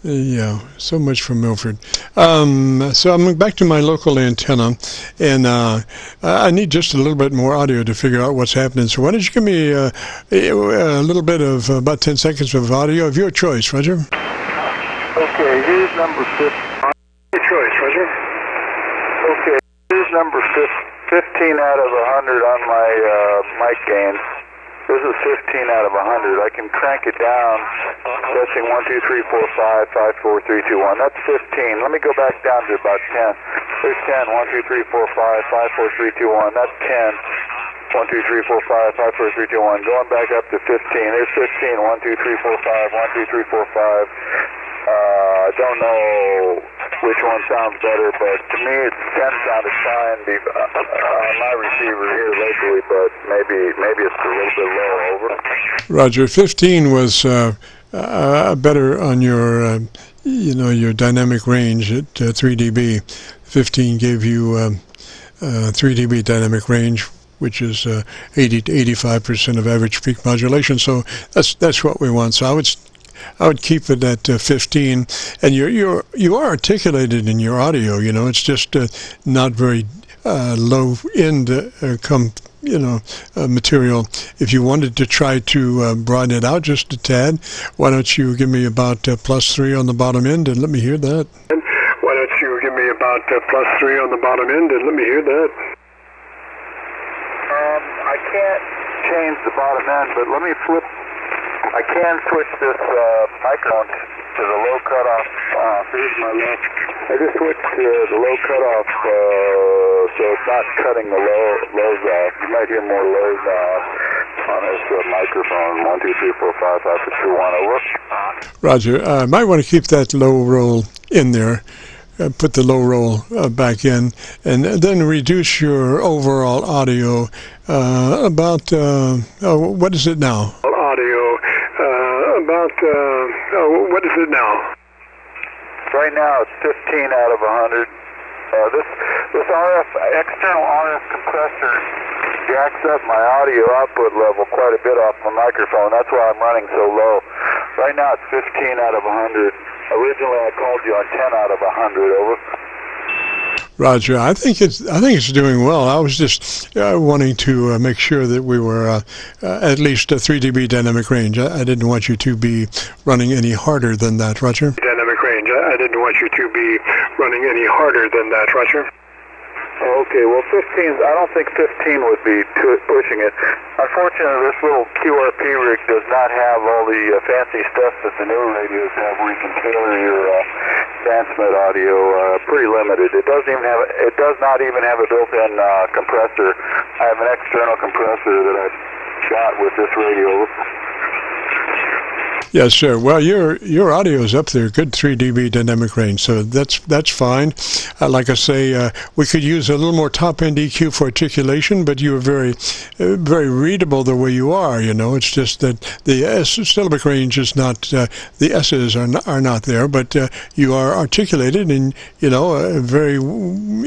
A: Yeah, so much for Milford. So I'm back to my local antenna, and I need just a little bit more audio to figure out what's happening. So why don't you give me a little bit of about 10 seconds of audio of your choice, Roger?
C: Okay, here's number 15.
B: Your choice, Roger.
C: Okay, here's number 15 out of 100 on my mic gain. This is 15 out of 100. I can crank it down. Testing 1, 2, 3, 4, 5, 5, 4, 3, 2, 1. That's 15. Let me go back down to about 10. There's 10. 1, 2, 3, 4, 5, 5, 4, 3, 2, 1. That's 10. 1, 2, 3, 4, 5, 5, 4, 3, 2, 1. Going back up to 15. There's 15. 1, 2, 3, 4, 5. 1, 2, 3, 4, 5. I don't know which one sounds better, but to me it's 10 sounded fine on my receiver here locally, but maybe it's a little bit low. Over.
A: Roger. 15 was better on your your dynamic range at 3 dB. 15 gave you 3 dB dynamic range, which is 80 to 85% of average peak modulation. So that's what we want. So I would keep it at 15, and you are articulated in your audio. It's just not very low end material. If you wanted to try to broaden it out just a tad, why don't you give me about +3 on the bottom end and let me hear that?
B: Why don't you give me about +3 on the bottom end and let me hear that?
C: I can't change the bottom end, but let me flip. I can switch this microphone to the low cutoff. Here's my left. I just switched to the low cutoff, so it's not cutting the lows off. You might hear more lows on this microphone. 1, 2, 3, 4, 5, 5, 6, 2, 1. Over.
A: Roger. I might want to keep that low roll in there. Put the low roll back in, and then reduce your overall audio about, what is it now?
B: What is it now?
C: Right now it's 15 out of 100. This external RF compressor jacks up my audio output level quite a bit off my microphone. That's why I'm running so low. Right now it's 15 out of 100. Originally I called you on 10 out of 100. Over.
A: Roger, I think it's doing well. I was just wanting to make sure that we were at least a 3 dB dynamic range. I didn't want you to be running any harder than that, Roger.
B: Dynamic range. I didn't want you to be running any harder than that, Roger.
C: Okay, well 15, I don't think 15 would be pushing it. Unfortunately, this little QRP rig does not have all the fancy stuff that the newer radios have where you can tailor your transmit audio. Pretty limited. It does not even have a built-in compressor. I have an external compressor that I got with this radio.
A: Yes, sir. Well, your audio is up there, good 3 dB dynamic range, so that's fine. Like I say, we could use a little more top-end EQ for articulation, but you are very readable the way you are. You know, it's just that the syllabic range is not, the S's are not there, but you are articulated and very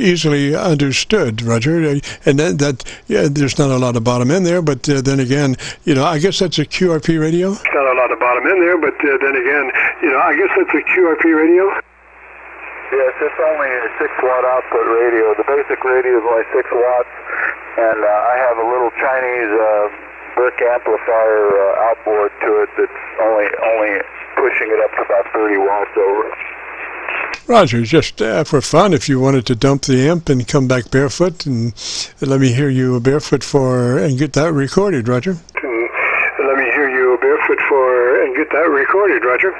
A: easily understood, Roger. And there's not a lot of bottom end there, but then again, I guess that's a QRP radio.
B: Not a lot of bottom end there, but then again, I guess that's a QRP radio.
C: Yes, it's only a 6-watt output radio. The basic radio is only 6 watts, and I have a little Chinese brick amplifier outboard to it that's only pushing it up to about 30 watts over.
A: Roger, just for fun, if you wanted to dump the amp and come back barefoot and let me hear you barefoot and get that recorded, Roger.
B: Let me hear you barefoot and get that recorded, Roger.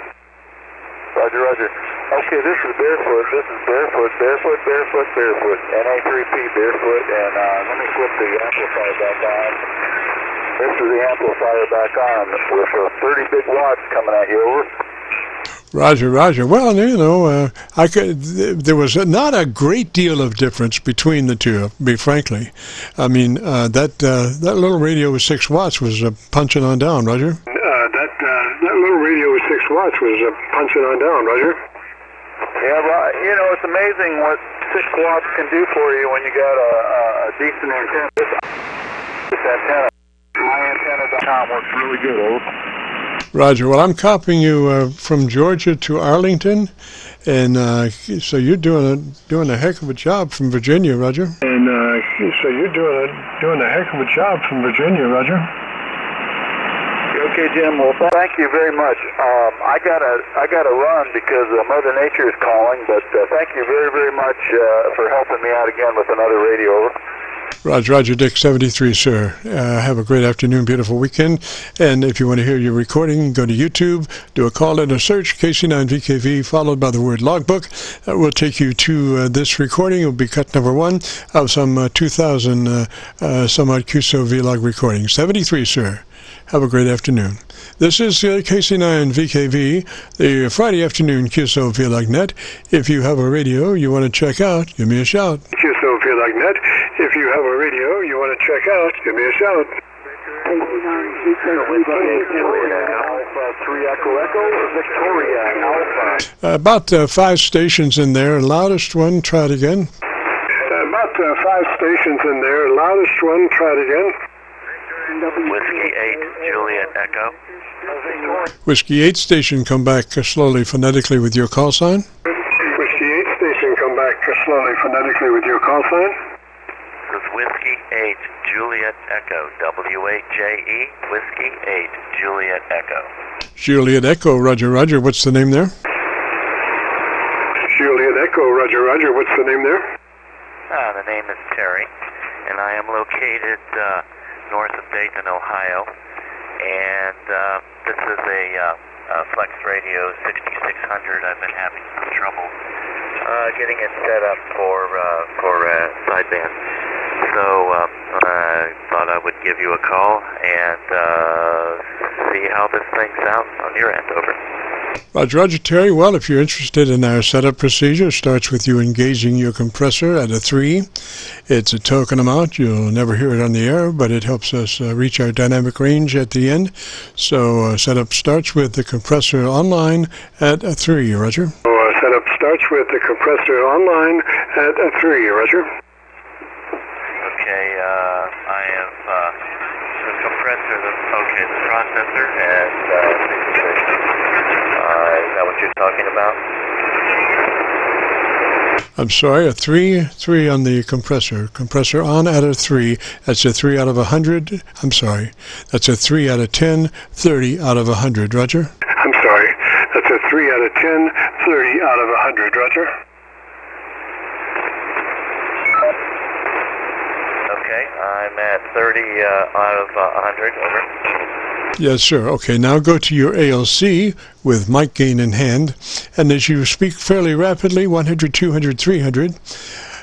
C: Roger. Okay, this is barefoot, NA3P barefoot, and let me flip the amplifier back on. This is the amplifier back on with 30 big watts coming at you, over.
A: Roger. Well, there was not a great deal of difference between the two, to be frankly. I mean, that little radio with 6 watts was punching on down, Roger.
B: That little radio with 6 watts was punching on down, Roger.
C: Yeah, well, it's amazing what 6 watts can do for you when you got a decent antenna. This antenna, myantenna.com works really good, over.
A: Roger. Well, I'm copying you from Georgia to Arlington, and so you're doing a heck of a job from Virginia, Roger. And so you're doing a heck of a job from Virginia, Roger.
C: Okay, Jim. Well, thank you very much. I gotta run because Mother Nature is calling. But thank you very, very much for helping me out again with another radio, over.
A: Roger Dick 73, sir. Have a great afternoon, beautiful weekend. And if you want to hear your recording, go to YouTube, do a call and a search, KC9VKV, followed by the word logbook. That will take you to this recording. It will be cut number 1 of some 2,000 some odd Qso-Vlog recordings. 73, sir. Have a great afternoon. This is KC9VKV, the Friday afternoon Qso-Vlog net. If you have a radio you want to check out, give me a shout.
B: Qso-Vlog net. If you have a radio you want to check out, give me a shout.
A: About 5 stations in there. Loudest one, try it again.
B: About 5 stations in there. Loudest one, try it again.
H: Whiskey 8, Juliet Echo.
A: Whiskey 8 station, come back slowly phonetically with your call sign.
B: Whiskey 8 station, come back slowly phonetically with your call sign.
H: This is Whiskey 8, Juliet Echo, WHJE, Whiskey 8, Juliet Echo.
A: Juliet Echo, Roger. What's the name there?
B: Juliet Echo, Roger. What's the name there?
H: The name is Terry, and I am located north of Dayton, Ohio, and this is a Flex Radio 6600. I've been having some trouble getting it set up for sideband, so I thought I would give you a call and see how this thing sounds on your end, over.
A: Roger, Terry. Well, if you're interested in our setup procedure, it starts with you engaging your compressor at a 3. It's a token amount. You'll never hear it on the air, but it helps us reach our dynamic range at the end. So setup starts with the compressor online at a 3, Roger.
B: Setup starts with the compressor online at a 3, Roger.
H: Okay, I have the compressor, the processor, and is that what you're talking about?
A: I'm sorry, a 3 on the compressor. Compressor on at a 3. That's a 3 out of 100. I'm sorry. That's a 3 out of 10, 30 out of 100, Roger.
B: I'm sorry. That's a 3 out of 10, 30 out of 100, Roger.
H: Okay, I'm at 30 out of 100, over.
A: Yes, sir. Okay, now go to your ALC with mic gain in hand, and as you speak fairly rapidly, 100, 200, 300,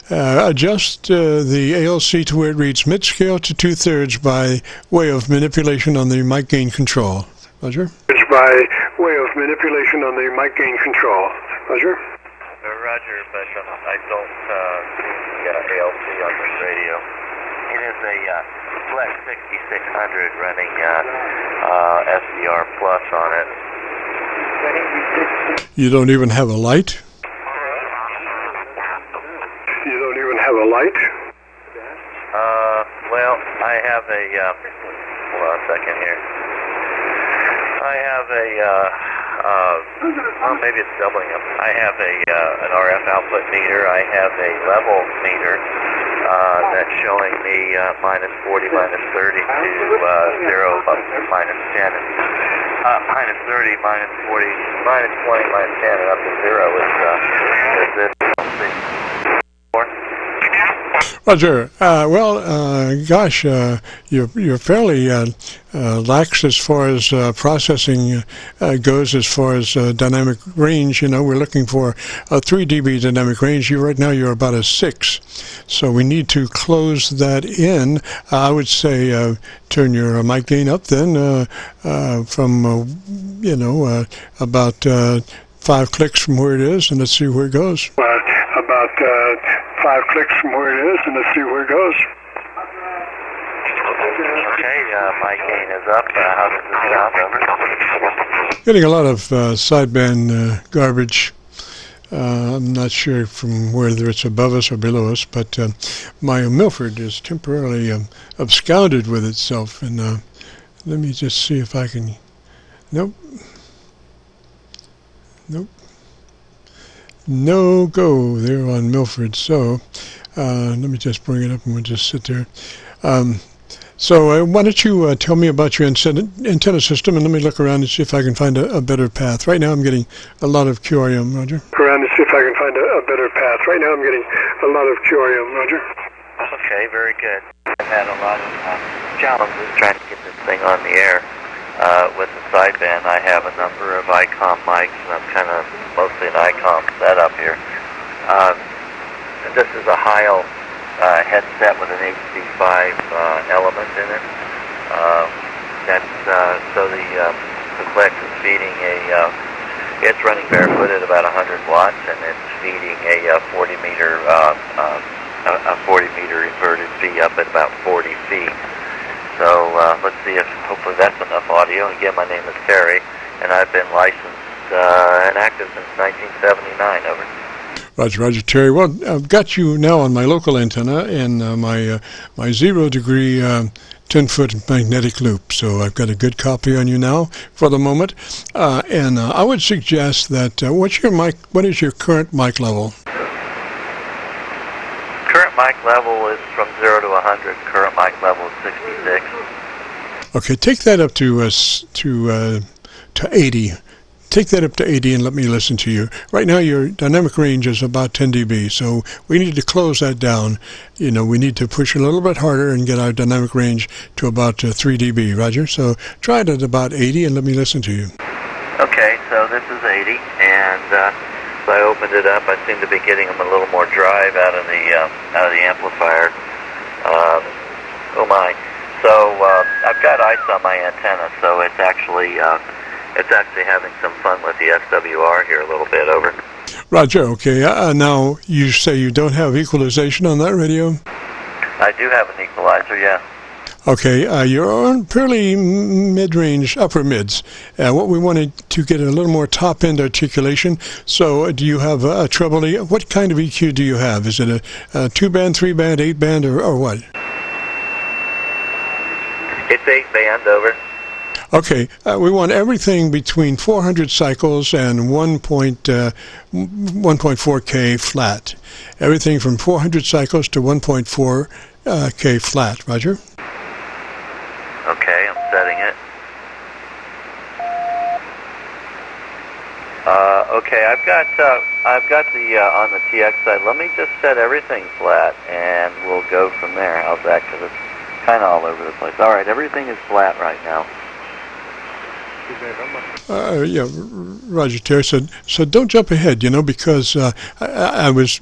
A: adjust the ALC to where it reads mid-scale to 2/3 by way of manipulation on the mic gain control. Roger?
B: By way of manipulation on the mic gain control. Roger?
H: Roger, but I don't see ALC on this radio. It is a Flex 6600 running SDR Plus on it.
A: You don't even have a light?
B: You don't even have a light?
H: Well, I have a, hold on a second here. I have a, well, maybe it's doubling up. I have an RF output meter. I have a level meter that's showing me minus 40, minus 30 to 0, minus 10. Minus 30, minus 40, minus 20, minus 10, and up to 0 is this.
A: Roger. Gosh, you're fairly lax as far as processing goes, as far as dynamic range. You know, we're looking for a 3 dB dynamic range. Right now you're about a 6. So we need to close that in. I would say turn your mic gain up then from, about 5 clicks from where it is, and let's see where it goes.
B: About 5 clicks from where it is, and let's see where it goes.
H: Okay, my gain is up. How does this sound? Over.
A: Getting a lot of sideband garbage. I'm not sure from whether it's above us or below us, but my Milford is temporarily absconded with itself. And let me just see if I can... Nope. No go there on Milford. So let me just bring it up and we'll just sit there. So why don't you tell me about your antenna system, and let me look around and see if I can find a better path. Right now I'm getting a lot of QRM, Roger.
B: Around and see if I can find a better path. Right now I'm getting a lot of QRM, Roger.
H: Okay, very good. I've had a lot of challenges trying to get this thing on the air with the sideband. I have a number of ICOM mics, and I'm kind of mostly an ICOM setup here. This is a Heil headset with an HD5 element in it. So the Flex is feeding it's running barefoot at about 100 watts, and it's feeding a 40 meter inverted V up at about 40 feet. So let's see if hopefully that's enough audio. And again, my name is Terry, and I've been licensed and active since 1979. Over.
A: Roger, Terry. Well, I've got you now on my local antenna and my 0 degree 10-foot magnetic loop. So I've got a good copy on you now for the moment. And I would suggest that what is your current mic level?
H: Current mic level is from 0 to 100. Current mic level is 66.
A: Okay, take that up to 80. Take that up to 80 and let me listen to you. Right now your dynamic range is about 10 dB, so we need to close that down. You know, we need to push a little bit harder and get our dynamic range to about 3 dB, Roger. So try it at about 80 and let me listen to you.
H: Okay, so this is 80, and so I opened it up. I seem to be getting them a little more drive out of the amplifier. Oh my! So I've got ice on my antenna, so it's actually having some fun with the SWR here a little bit. Over.
A: Roger. Okay. Now you say you don't have equalization on that radio?
H: I do have an equalizer. Yeah.
A: Okay, you're on fairly mid-range, upper mids. What we wanted to get a little more top-end articulation. So do you have a treble E? What kind of EQ do you have? Is it a 2-band, 3-band, 8-band, or what?
H: It's 8-band, over.
A: Okay, we want everything between 400 cycles and 1.4K flat. Everything from 400 cycles to 1.4K flat. Roger?
H: Okay, I'm setting it. Okay, I've got the on the TX side. Let me just set everything flat, and we'll go from there. How's that? Because it's kind of all over the place. All right, everything is flat right now.
A: Yeah, Roger, Terry. So don't jump ahead, because I was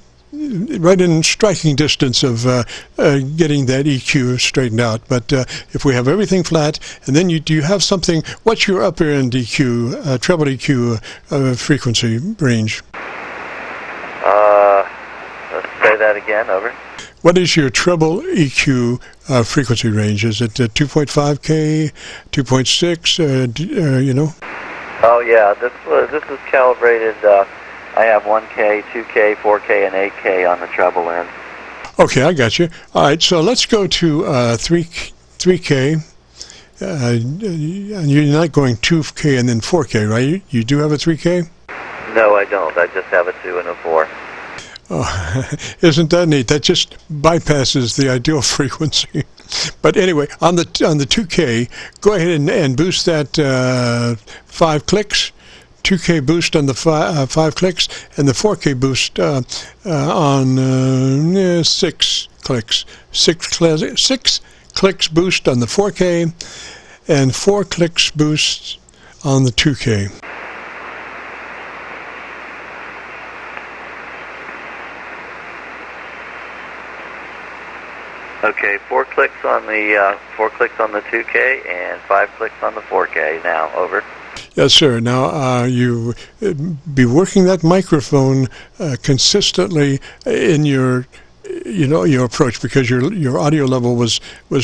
A: right in striking distance of getting that EQ straightened out. But if we have everything flat, and then do you have something? What's your upper end EQ, treble EQ frequency range?
H: Let's say that again. Over.
A: What is your treble EQ frequency range? Is it 2.5K, 2.6? You know?
H: Oh yeah, this is calibrated. I have 1K, 2K, 4K, and 8K on the treble end.
A: Okay, I got you. All right, so let's go to 3K. You're not going 2K and then 4K, right? You do have a 3K?
H: No, I don't. I just have a 2 and a 4.
A: Oh, isn't that neat? That just bypasses the ideal frequency. But anyway, on the 2K, go ahead and boost that 5 clicks. 2K boost on the 5 clicks, and the 4K boost on 6 clicks. 6 clicks boost on the 4K, and 4 clicks boost on the 2K.
H: Okay, 4 clicks on the 2K and 5 clicks on the 4K. Now, over.
A: Yes, sir. Now, you be working that microphone consistently in your approach, because your audio level was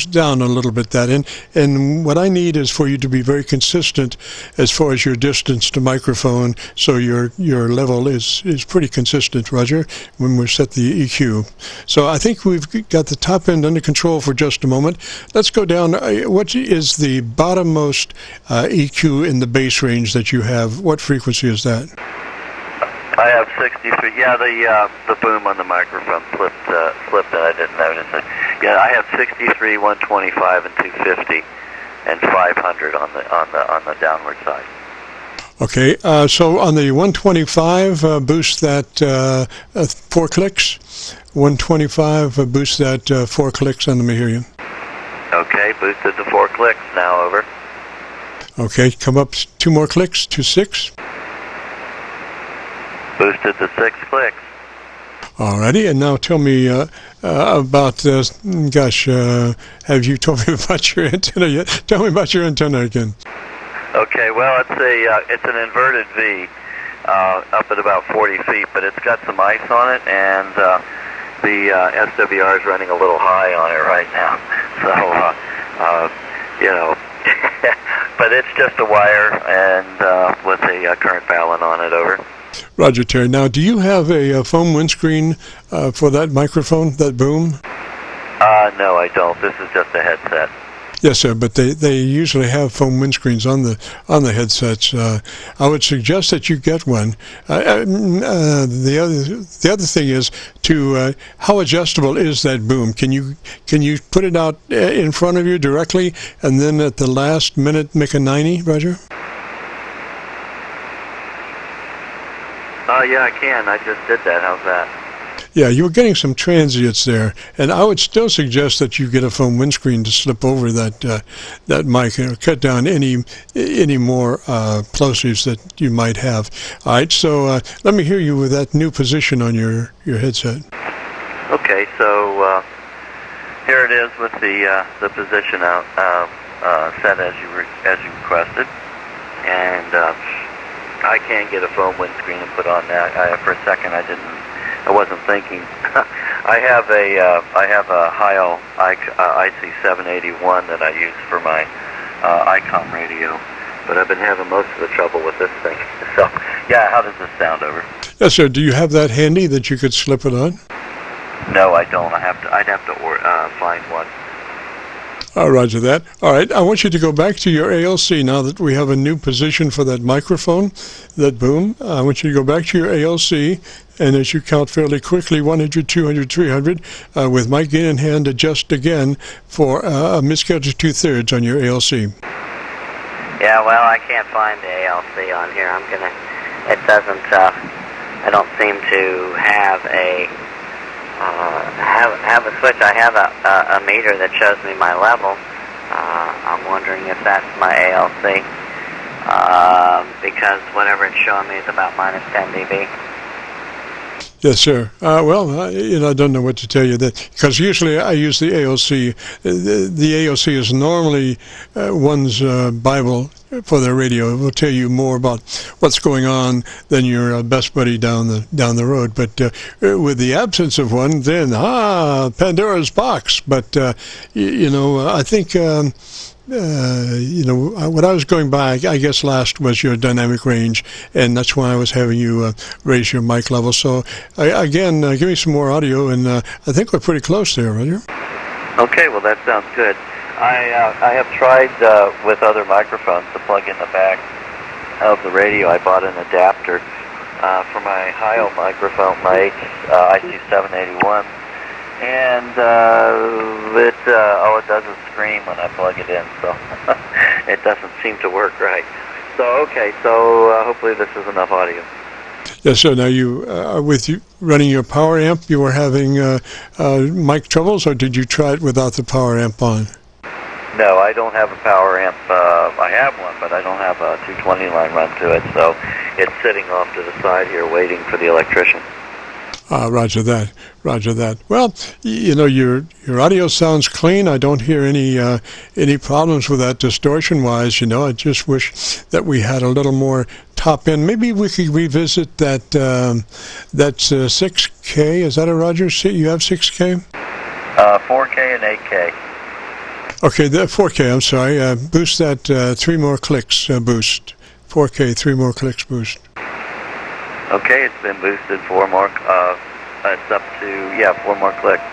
A: down a little bit that end. And what I need is for you to be very consistent as far as your distance to microphone, so your level is pretty consistent, Roger, when we set the EQ. So I think we've got the top end under control for just a moment. Let's go down. What is the bottommost EQ in the bass range that you have? What frequency is that?
H: I have 63. Yeah, the boom on the microphone slipped, and I didn't notice it. Yeah, I have 63, 125, and 250, and 500 on the downward side.
A: Okay, so on the 125, boost that 4 clicks. 125, boost that 4 clicks, and let me hear you.
H: Okay, boosted the 4 clicks. Now, over.
A: Okay, come up 2 more clicks to 6.
H: Boosted the 6 clicks.
A: Alrighty, and now tell me about, have you told me about your antenna yet? Tell me about your antenna again.
H: Okay, well, it's an inverted V up at about 40 feet, but it's got some ice on it, and the SWR is running a little high on it right now. So, but it's just a wire and with a current balun on it, over.
A: Roger, Terry. Now, do you have a foam windscreen for that microphone, that boom?
H: No, I don't. This is just a headset.
A: Yes, sir, but they usually have foam windscreens on the headsets. I would suggest that you get one. The other thing is how adjustable is that boom? Can you put it out in front of you directly, and then at the last minute make a 90, Roger?
H: Yeah, I can. I just did that. How's that?
A: Yeah, you were getting some transients there, and I would still suggest that you get a foam windscreen to slip over that mic and cut down any more plosives that you might have. All right, so let me hear you with that new position on your headset.
H: Okay, so here it is with the position out set as you requested, and I can get a foam windscreen and put on that. For a second, I wasn't thinking. I have a Heil IC781 that I use for my ICOM radio, but I've been having most of the trouble with this thing. So, yeah, how does this sound, over?
A: Yes, sir. Do you have that handy that you could slip it on?
H: No, I don't. I'd have to find one.
A: Roger that. All right, I want you to go back to your ALC now that we have a new position for that microphone, that boom. I want you to go back to your ALC, and as you count fairly quickly, 100, 200, 300, with mic gain in hand, adjust again for a miscount of 2/3 on your ALC.
I: Yeah, well, I can't find the ALC on here. It doesn't, I don't seem to have a switch. I have a meter that shows me my level. I'm wondering if that's my ALC, because whatever it's showing me is about minus 10 dB.
A: Yes, sir. I don't know what to tell you that because usually I use the AOC. The AOC is normally one's Bible for their radio. It will tell you more about what's going on than your best buddy down the road. But with the absence of one, then Pandora's box. But I think. What I was going by, I guess last was your dynamic range, and that's why I was having you raise your mic level. So, again, give me some more audio, and I think we're pretty close there, Roger.
H: Okay, well, that sounds good. I have tried with other microphones to plug in the back of the radio. I bought an adapter for my Hio microphone, my IC781. And it does is scream when I plug it in, so it doesn't seem to work right. So hopefully this is enough audio.
A: Yes, so now you with you running your power amp, you were having mic troubles, or did you try it without the power amp on?
H: No, I don't have a power amp. I have one, but I don't have a 220 line run to it, so it's sitting off to the side here waiting for the electrician.
A: Roger that. Well, your audio sounds clean. I don't hear any problems with that distortion-wise. I just wish that we had a little more top end. Maybe we could revisit that's 6K. Is that a Roger? You have 6K?
H: 4K and 8K.
A: Okay, the 4K. I'm sorry. Boost that 3 more clicks. Boost 4K. 3 more clicks. Boost.
H: Okay, it's been boosted 4 more. It's up to 4 more clicks.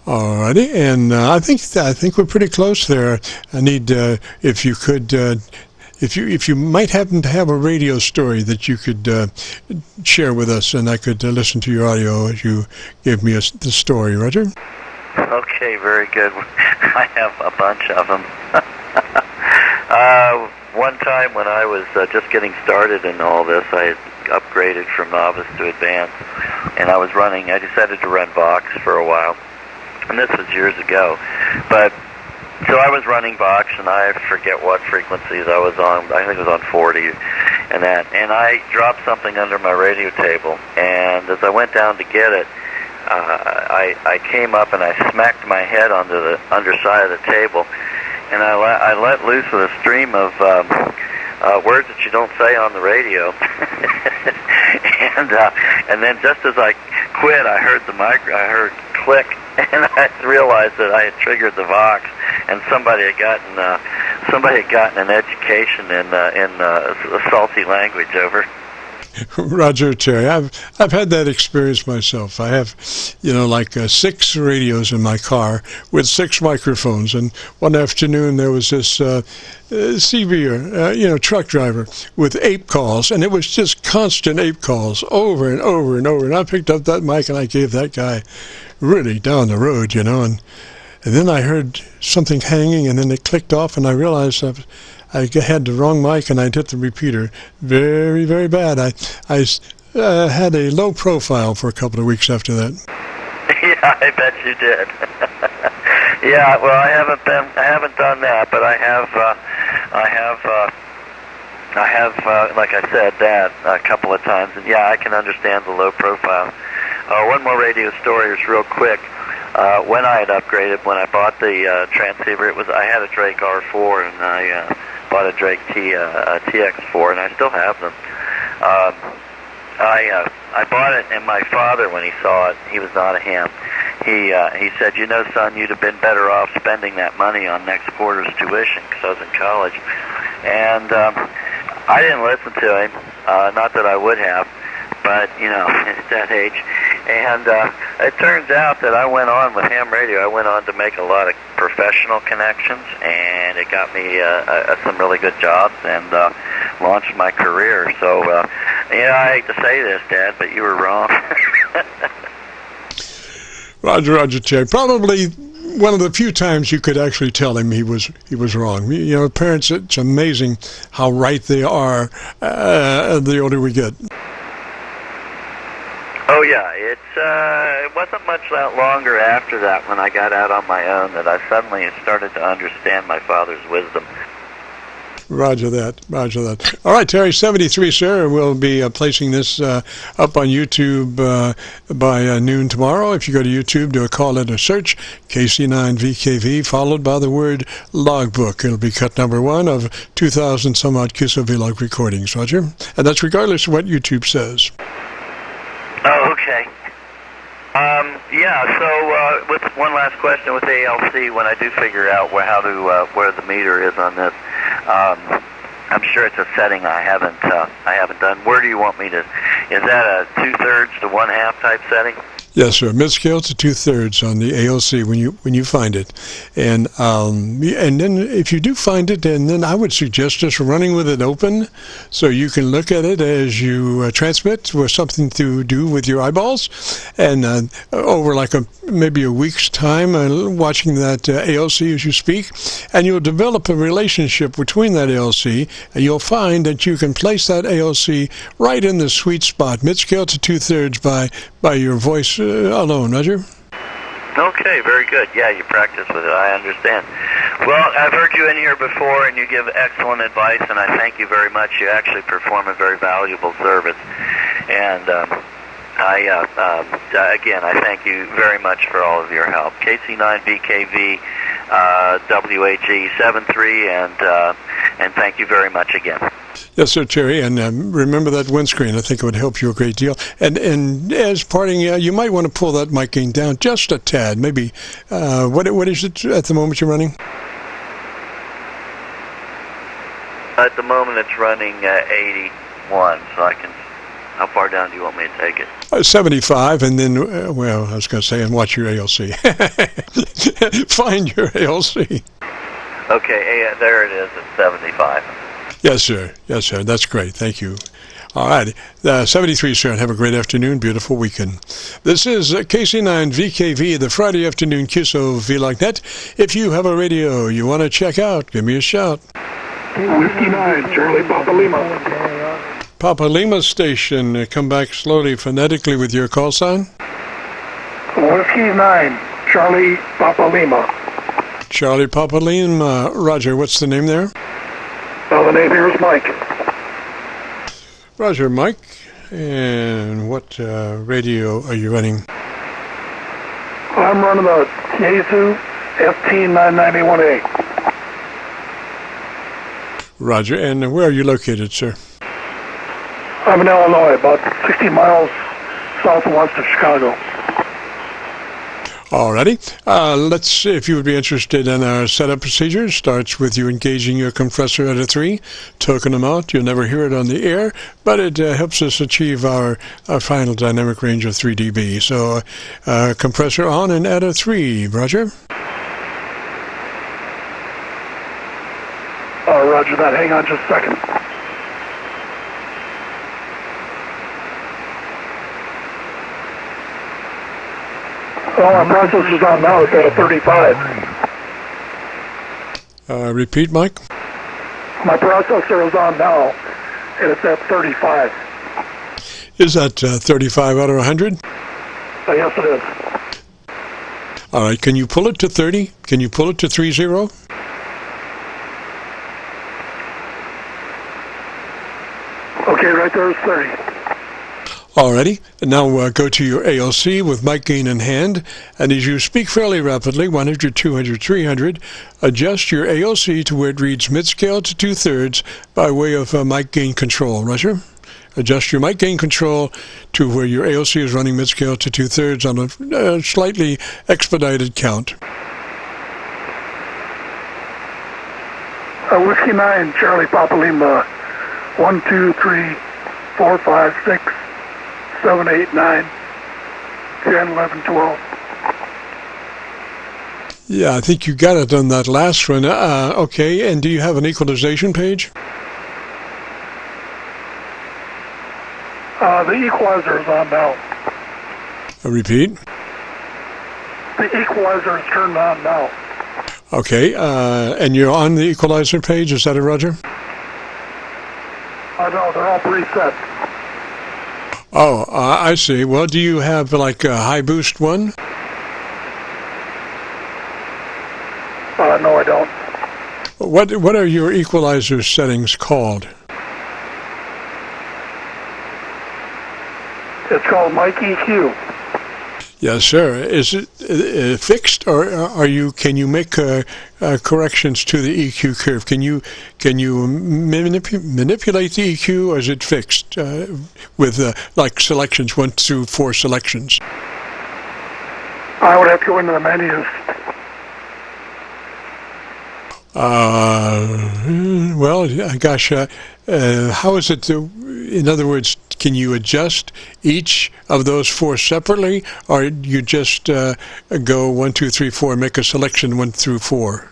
A: Alrighty, and I think we're pretty close there. I need if you could, if you might happen to have a radio story that you could share with us, and I could listen to your audio as you gave me the story, Roger.
H: Okay, very good. I have a bunch of them. One time when I was just getting started in all this, I had upgraded from novice to advanced, and I decided to run Vox for a while, and this was years ago, but so I was running Vox, and I forget what frequencies I was on. I think it was on 40 and I dropped something under my radio table, and as I went down to get it, I came up and I smacked my head onto the underside of the table, and I let loose with a stream of words that you don't say on the radio. And then just as I quit, I heard click, and I realized that I had triggered the Vox, and somebody had gotten an education in salty language over.
A: Roger, Terry, I've had that experience myself. I have, 6 radios in my car with 6 microphones, and one afternoon there was this CVer, truck driver with ape calls, and it was just constant ape calls over and over and over, and I picked up that mic and I gave that guy really down the road, and then I heard something hanging, and then it clicked off, and I realized I had the wrong mic, and I'd hit the repeater. Very, very bad. I had a low profile for a couple of weeks after that.
H: Yeah, I bet you did. Yeah, well, I haven't done that, but I have, like I said, that a couple of times, and yeah, I can understand the low profile. One more radio story is real quick. When I had upgraded, when I bought the transceiver, I had a Drake R4, and I bought a Drake TX4, and I still have them. I bought it, and my father, when he saw it, he was not a ham. He said, son, you'd have been better off spending that money on next quarter's tuition, because I was in college. And I didn't listen to him, not that I would have, but, at that age. And it turns out that I went on with ham radio. I went on to make a lot of professional connections, and it got me some really good jobs and launched my career. So, I hate to say this, Dad, but you were wrong.
A: Roger, Terry. Probably one of the few times you could actually tell him he was wrong. Parents, it's amazing how right they are the older we get.
H: Oh yeah, it wasn't much longer after that when I got out on my own that I suddenly started to understand my father's wisdom.
A: Roger that. Roger that. All right, Terry, 73, sir. We'll be placing this up on YouTube by noon tomorrow. If you go to YouTube, do a call in or search KC9VKV, followed by the word logbook. It'll be cut number 1 of 2,000 some odd Qso-Vlog recordings, Roger. And that's regardless of what YouTube says.
G: Oh, okay. Yeah, so with one last question with ALC, when I do figure out where the meter is on this, I'm sure it's a setting I haven't done. Where do you want me to? Is that a 2/3 to 1/2 type setting?
A: Yes, sir. Mid-scale to 2/3 on the ALC when you find it, and then if you do find it, and then I would suggest just running with it open, so you can look at it as you transmit with something to do with your eyeballs, and over like maybe a week's time, watching that ALC as you speak, and you'll develop a relationship between that ALC, and you'll find that you can place that ALC right in the sweet spot, mid-scale to 2/3 by your voice alone, Roger.
G: Okay, very good. Yeah, you practice with it. I understand. Well, I've heard you in here before, and you give excellent advice, and I thank you very much. You actually perform a very valuable service, and again, I thank you very much for all of your help. KC9VKV, WAG 73, and thank you very much again.
A: Yes, sir, Terry, and remember that windscreen. I think it would help you a great deal. And as parting, you might want to pull that mic gain down just a tad. Maybe, what is it at the moment you're running?
G: At the moment it's running 81, so I can... How far down do you want me to take it?
A: 75, and then, well, I was going to say, and watch your ALC. Find your ALC.
G: Okay, there it is at 75.
A: Yes, sir. Yes, sir. That's great. Thank you. All right. 73, sir, and have a great afternoon. Beautiful weekend. This is KC9VKV, the Friday afternoon Qso-Vlog net. If you have a radio you want to check out, give me a shout.
C: Whiskey 9, Charlie Papa Lima.
A: Papa Lima station. Come back slowly, phonetically with your call sign.
C: Whiskey 9, Charlie Papa Lima.
A: Charlie Papa Lima. Roger, what's the name there?
C: The name here is Mike.
A: Roger, Mike. And what radio are you running?
C: I'm running the Yaesu FT991A.
A: Roger, and where are you located, sir?
C: I'm in Illinois, about 60 miles southwest of Chicago.
A: Alrighty. Let's see if you would be interested in our setup procedure. Starts with you engaging your compressor at a 3, token them out. You'll never hear it on the air, but it helps us achieve our final dynamic range of 3 dB. So compressor on and at a 3. Roger?
C: Roger that. Hang on just a second. Well, my processor's on now. It's at a 35.
A: Repeat, Mike?
C: My processor is on now, and it's at 35.
A: Is that 35 out of 100?
C: Yes, it is.
A: All right. Can you pull it to 30? Can you pull it to 30?
C: Okay, right there is 30.
A: Alrighty, and now go to your ALC with mic gain in hand, and as you speak fairly rapidly, 100, 200, 300, adjust your ALC to where it reads mid-scale to 2/3 by way of mic gain control. Roger? Adjust your mic gain control to where your ALC is running mid-scale to 2/3 on a slightly expedited count.
C: Whiskey 9, Charlie Papa Lima, 1, 2, 3, 4, 5, 6, 7, 8, 9, 10, 11, 12.
A: Yeah, I think you got it on that last one. Okay, and do you have an equalization page?
C: The equalizer is on now.
A: Repeat.
C: The equalizer is turned on now.
A: Okay, and you're on the equalizer page, is that it, Roger?
C: No, they're all preset.
A: Oh, I see. Well, do you have like a high boost one?
C: No, I don't.
A: What are your equalizer settings called?
J: It's called Mic EQ.
A: Yes, sir. Is it fixed, or can you make corrections to the EQ curve? Can you manipulate the EQ, or is it fixed with like selections 1 through 4 selections?
J: I would have to go into the menus.
A: Well, gosh, how is it? In other words, can you adjust each of those 4 separately, or you just go 1, 2, 3, 4, and make a selection 1 through 4?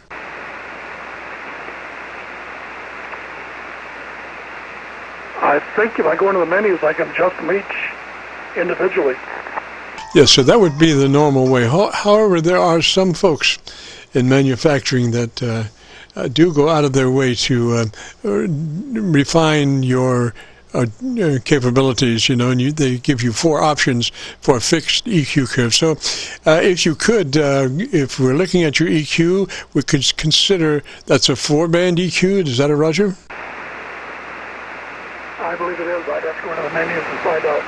J: I think if I go into the menus, I can adjust them each individually.
A: Yes, so that would be the normal way. However, there are some folks in manufacturing that do go out of their way to refine your capabilities, and they give you 4 options for a fixed EQ curve. So if you could, if we're looking at your EQ, we could consider that's a 4-band EQ. Is that a Roger?
J: I believe it is. I'd have to go into the menus and find out.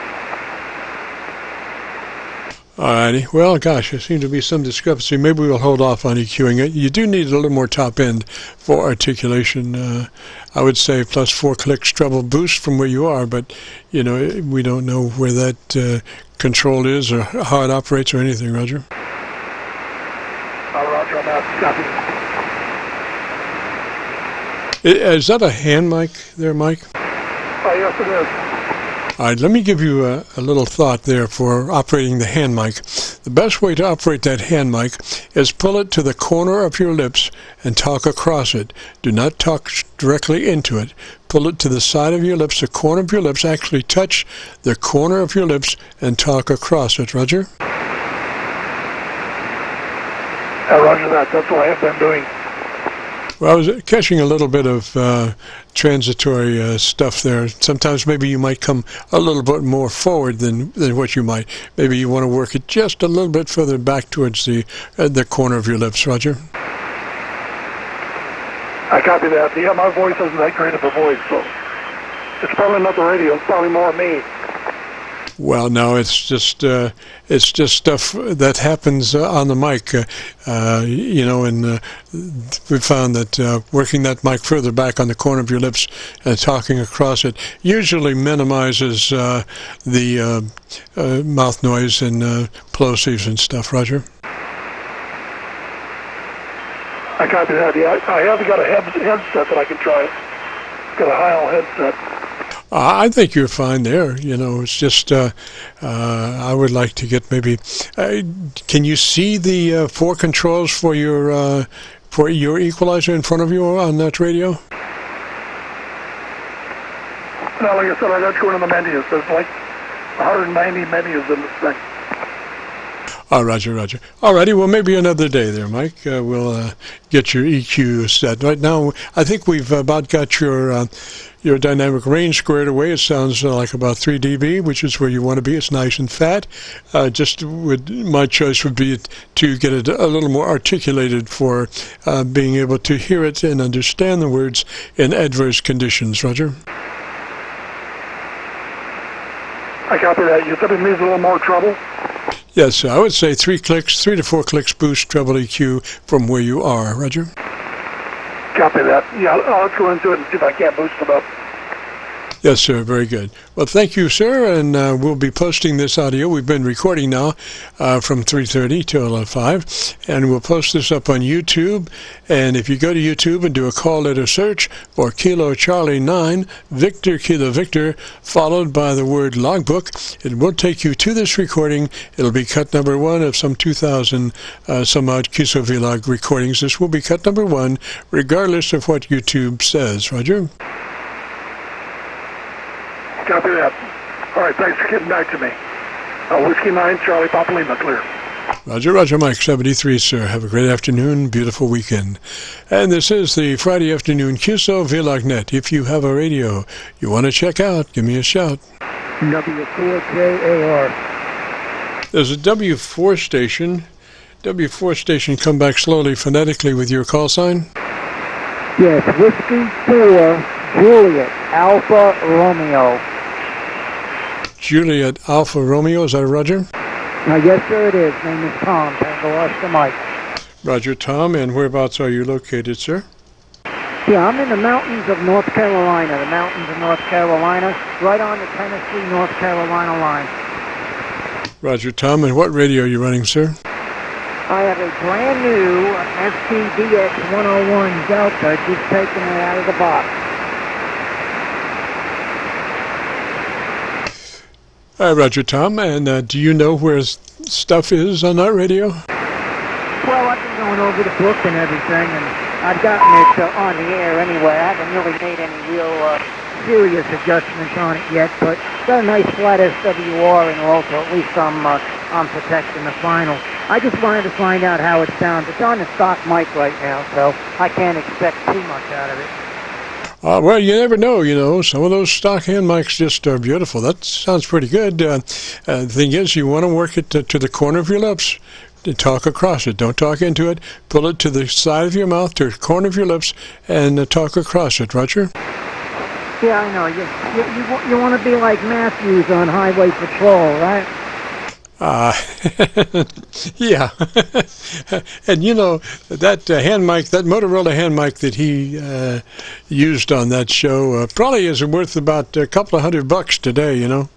A: Alrighty. Well, gosh, there seems to be some discrepancy. Maybe we'll hold off on EQing it. You do need a little more top end for articulation. I would say plus 4 clicks treble boost from where you are, but we don't know where that control is or how it operates or anything, Roger.
J: Roger, I'm out. Copy.
A: Is that a hand mic there, Mike?
J: Yes, it is.
A: All right, let me give you a little thought there for operating the hand mic. The best way to operate that hand mic is pull it to the corner of your lips and talk across it. Do not talk directly into it. Pull it to the side of your lips, the corner of your lips. Actually touch the corner of your lips and talk across it. Roger?
J: Roger that. That's what I have been doing.
A: Well, I was catching a little bit of transitory stuff there. Sometimes maybe you might come a little bit more forward than what you might. Maybe you want to work it just a little bit further back towards the corner of your lips, Roger.
J: I copy that. Yeah, my voice isn't that great of a voice, so it's probably not the radio. It's probably more me.
A: Well, no, it's just stuff that happens on the mic, and we found that working that mic further back on the corner of your lips and talking across it usually minimizes the mouth noise and plosives and stuff. Roger?
J: I copy that. Yeah, I haven't got a headset that I can try. Got a high-all headset.
A: I think you're fine there. It's just I would like to get maybe. Can you see the 4 controls for your equalizer in front of you on that radio?
J: No, like I said, I got to go into the menus. There's like 190 menus in this thing.
A: Oh, Roger. All righty, well, maybe another day there, Mike. We'll get your EQ set. Right now, I think we've about got your dynamic range squared away. It sounds like about 3 dB, which is where you want to be. It's nice and fat. My choice would be to get it a little more articulated for being able to hear it and understand the words in adverse conditions. Roger?
J: I copy that. You said it needs a little more treble?
A: Yes, I would say 3 to 4 clicks boost treble EQ from where you are. Roger?
J: Copy that. Yeah, let's go into it and see if I can't boost it up.
A: Yes, sir. Very good. Well, thank you, sir, and we'll be posting this audio. We've been recording now from 3:30 till 5, and we'll post this up on YouTube. And if you go to YouTube and do a call letter search for Kilo Charlie 9, Victor Kilo Victor, followed by the word logbook, it will take you to this recording. It'll be cut number 1 of some 2,000 some odd Qso-Vlog recordings. This will be cut number 1, regardless of what YouTube says. Roger?
J: Copy that. All right, thanks for getting back to me. Whiskey 9, Charlie Papa Lima, clear.
A: Roger, Mike 73, sir. Have a great afternoon, beautiful weekend. And this is the Friday afternoon Qso-Vlog net. If you have a radio you want to check out, give me a shout.
J: W4KAR.
A: There's a W4 station. W4 station, come back slowly phonetically with your call sign.
F: Yes, Whiskey 4, Juliet, Alpha Romeo.
A: Juliet Alpha Romeo, is that Roger?
F: Yes, sir, it is. Name is Tom, Tango Oscar Mike.
A: Roger, Tom, and whereabouts are you located, sir?
F: Yeah, I'm in the mountains of North Carolina, right on the Tennessee-North Carolina line.
A: Roger, Tom, and what radio are you running, sir?
F: I have a brand new FTDX 101 Delta, just taking it out of the box.
A: Roger, Tom, and do you know where stuff is on that radio?
F: Well, I've been going over the book and everything, and I've gotten it on the air anyway. I haven't really made any real serious adjustments on it yet, but got a nice flat SWR and also at least I'm protecting the final. I just wanted to find out how it sounds. It's on the stock mic right now, so I can't expect too much out of it.
A: Well, you never know, you know. Some of those stock hand mics just are beautiful. That sounds pretty good. The thing is, you want to work it to the corner of your lips. To talk across it. Don't talk into it. Pull it to the side of your mouth, to the corner of your lips, and talk across it. Roger?
F: Yeah, I know. You want to be like Matthews on Highway Patrol, right?
A: Yeah. And you know, that hand mic, that Motorola hand mic that he used on that show probably is worth about a couple of $100 today, you know?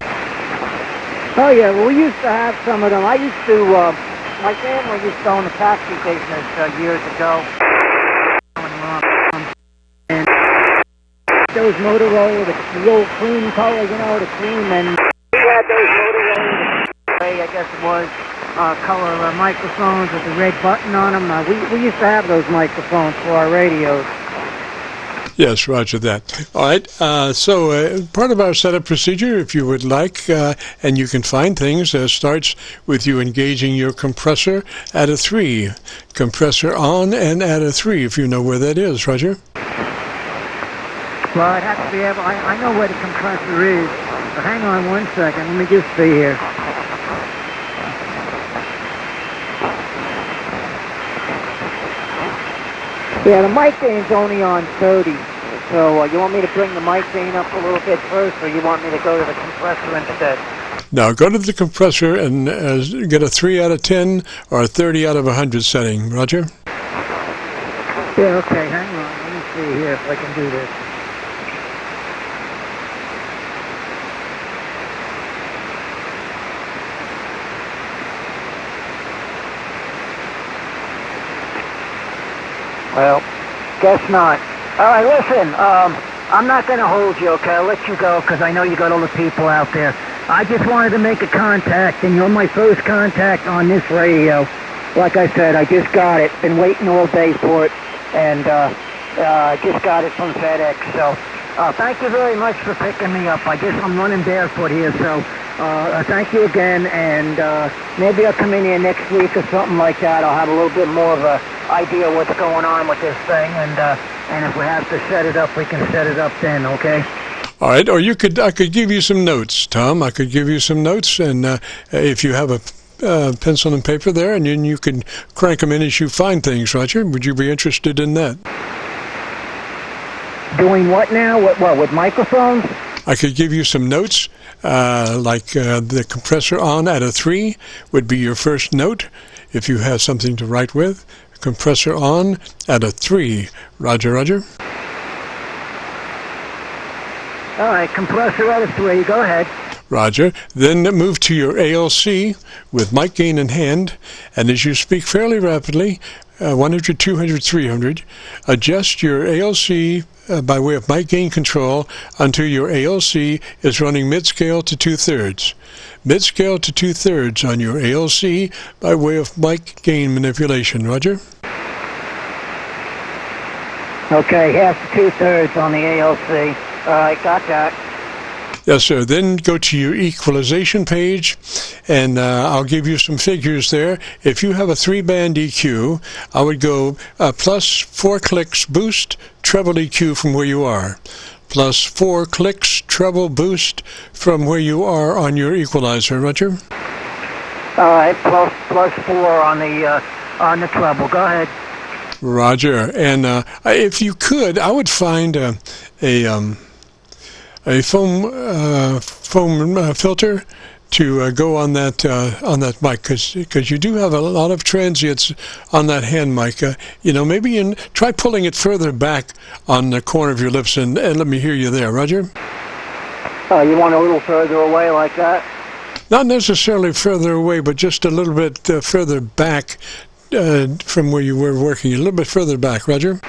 F: Oh, yeah. Well, we used to have some of them. I used to... my family used to own a taxi business years ago. And those Motorola, the old cream color, you know, the cream, and we had those Motorola, I guess it was, color microphones with the red button on them. We used to have those microphones for our radios.
A: Yes, roger that. All right, so part of our setup procedure, if you would like, and you can find things, starts with you engaging your compressor at a 3. Compressor on and at a 3, if you know where that is, Roger.
F: Well, I'd have to be able, I know where the compressor is, but hang on one second, let me just see here. Yeah, the mic gain's only on 30, so you want me to bring the mic gain up a little bit first, or you want me to go to the compressor instead?
A: Now, go to the compressor and get a 3 out of 10 or a 30 out of 100 setting, Roger?
F: Yeah, okay, hang on, let me see here if I can do this. Well, guess not. All right, listen, I'm not going to hold you, okay? I'll let you go because I know you got all the people out there. I just wanted to make a contact, and you're my first contact on this radio. Like I said, I just got it. Been waiting all day for it, and just got it from FedEx. So thank you very much for picking me up. I guess I'm running barefoot here, so thank you again, and maybe I'll come in here next week or something like that. I'll have a little bit more of a idea what's going on with this thing, and if we have to set it up, we can set it up then, okay?
A: All right, or I could give you some notes, Tom. I could give you some notes, and if you have a pencil and paper there, and then you can crank them in as you find things, Roger. Would you be interested in that?
F: Doing what now? What with microphones?
A: I could give you some notes, like the compressor on at a 3 would be your first note, if you have something to write with. Compressor on at a 3. Roger, Roger.
F: All right, compressor at a 3. Go ahead.
A: Roger. Then move to your ALC with mic gain in hand, and as you speak fairly rapidly, 100, 200, 300, adjust your ALC by way of mic gain control until your ALC is running mid-scale to 2/3. Mid-scale to 2/3 on your ALC by way of mic gain manipulation. Roger?
F: Okay, 1/2 to 2/3 on the ALC. All right, got that.
A: Yes, sir. Then go to your equalization page, and I'll give you some figures there. If you have a 3-band EQ, I would go plus 4 clicks boost, treble EQ from where you are. Plus 4 clicks treble boost from where you are on your equalizer, Roger.
F: All right, plus 4 on the treble. Go ahead.
A: Roger. And if you could, I would find a foam filter to go on that mic, because you do have a lot of transients on that hand mic. Maybe try pulling it further back on the corner of your lips and let me hear you there, Roger.
F: You want a little further away like that?
A: Not necessarily further away, but just a little bit further back from where you were working. A little bit further back, Roger.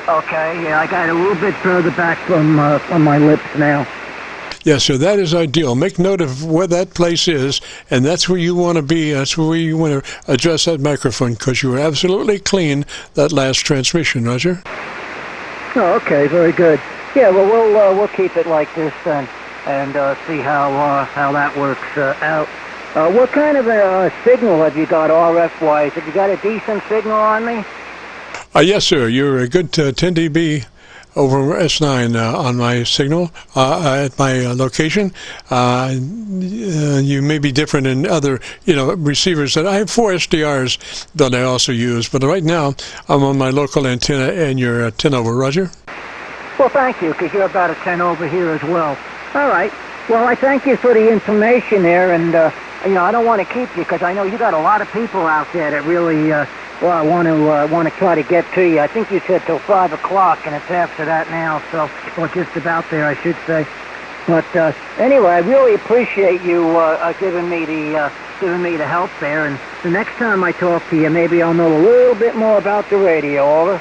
F: Okay, yeah, I got a little bit further back from my lips now.
A: Yes, so that is ideal. Make note of where that place is, and that's where you want to be. That's where you want to address that microphone, because you were absolutely clean that last transmission, Roger.
F: Oh, okay, very good. Yeah, well, we'll keep it like this then, and see how that works out. What kind of a signal have you got RF-wise? Have you got a decent signal on me?
A: Yes, sir. You're a good 10 dB over S9 on my signal at my location. You may be different in other, receivers. That I have 4 SDRs that I also use, but right now I'm on my local antenna, and you're 10 over, Roger.
F: Well, thank you, because you're about a 10 over here as well. All right. Well, I thank you for the information there, and I don't want to keep you, because I know you got a lot of people out there that really. I want to try to get to you. I think you said till 5 o'clock, and it's after that now, so just about there, I should say. But anyway, I really appreciate you giving me the help there. And the next time I talk to you, maybe I'll know a little bit more about the radio. Over.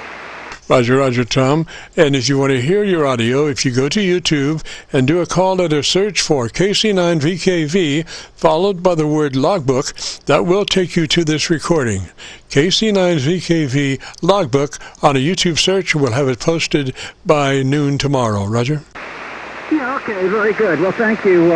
A: Roger, Tom. And if you want to hear your audio, if you go to YouTube and do a call letter search for KC9VKV, followed by the word logbook, that will take you to this recording. KC9VKV logbook on a YouTube search. We'll have it posted by noon tomorrow. Roger?
F: Yeah, okay, very good. Well, thank you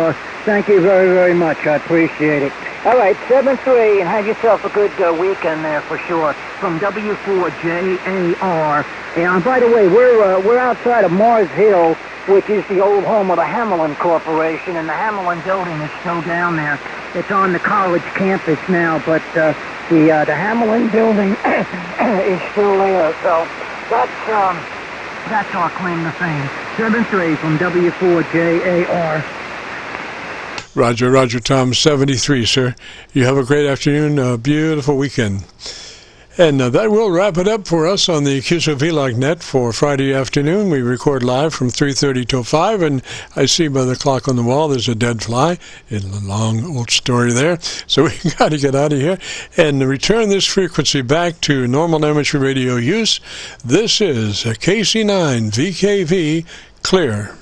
F: very, very much. I appreciate it. All right, 7-3, and have yourself a good weekend there for sure. From W4JAR. And by the way, we're outside of Mars Hill, which is the old home of the Hamelin Corporation, and the Hamelin building is still down there. It's on the college campus now, but the Hamelin building is still there. So that's our claim to fame. 7-3 from W4JAR.
A: Roger, Tom, 73, sir. You have a great afternoon, a beautiful weekend. And that will wrap it up for us on the Qso-Vlog net for Friday afternoon. We record live from 3:30 till 5, and I see by the clock on the wall there's a dead fly. It's a long old story there, so we got to get out of here and return this frequency back to normal amateur radio use. This is KC9VKV Clear.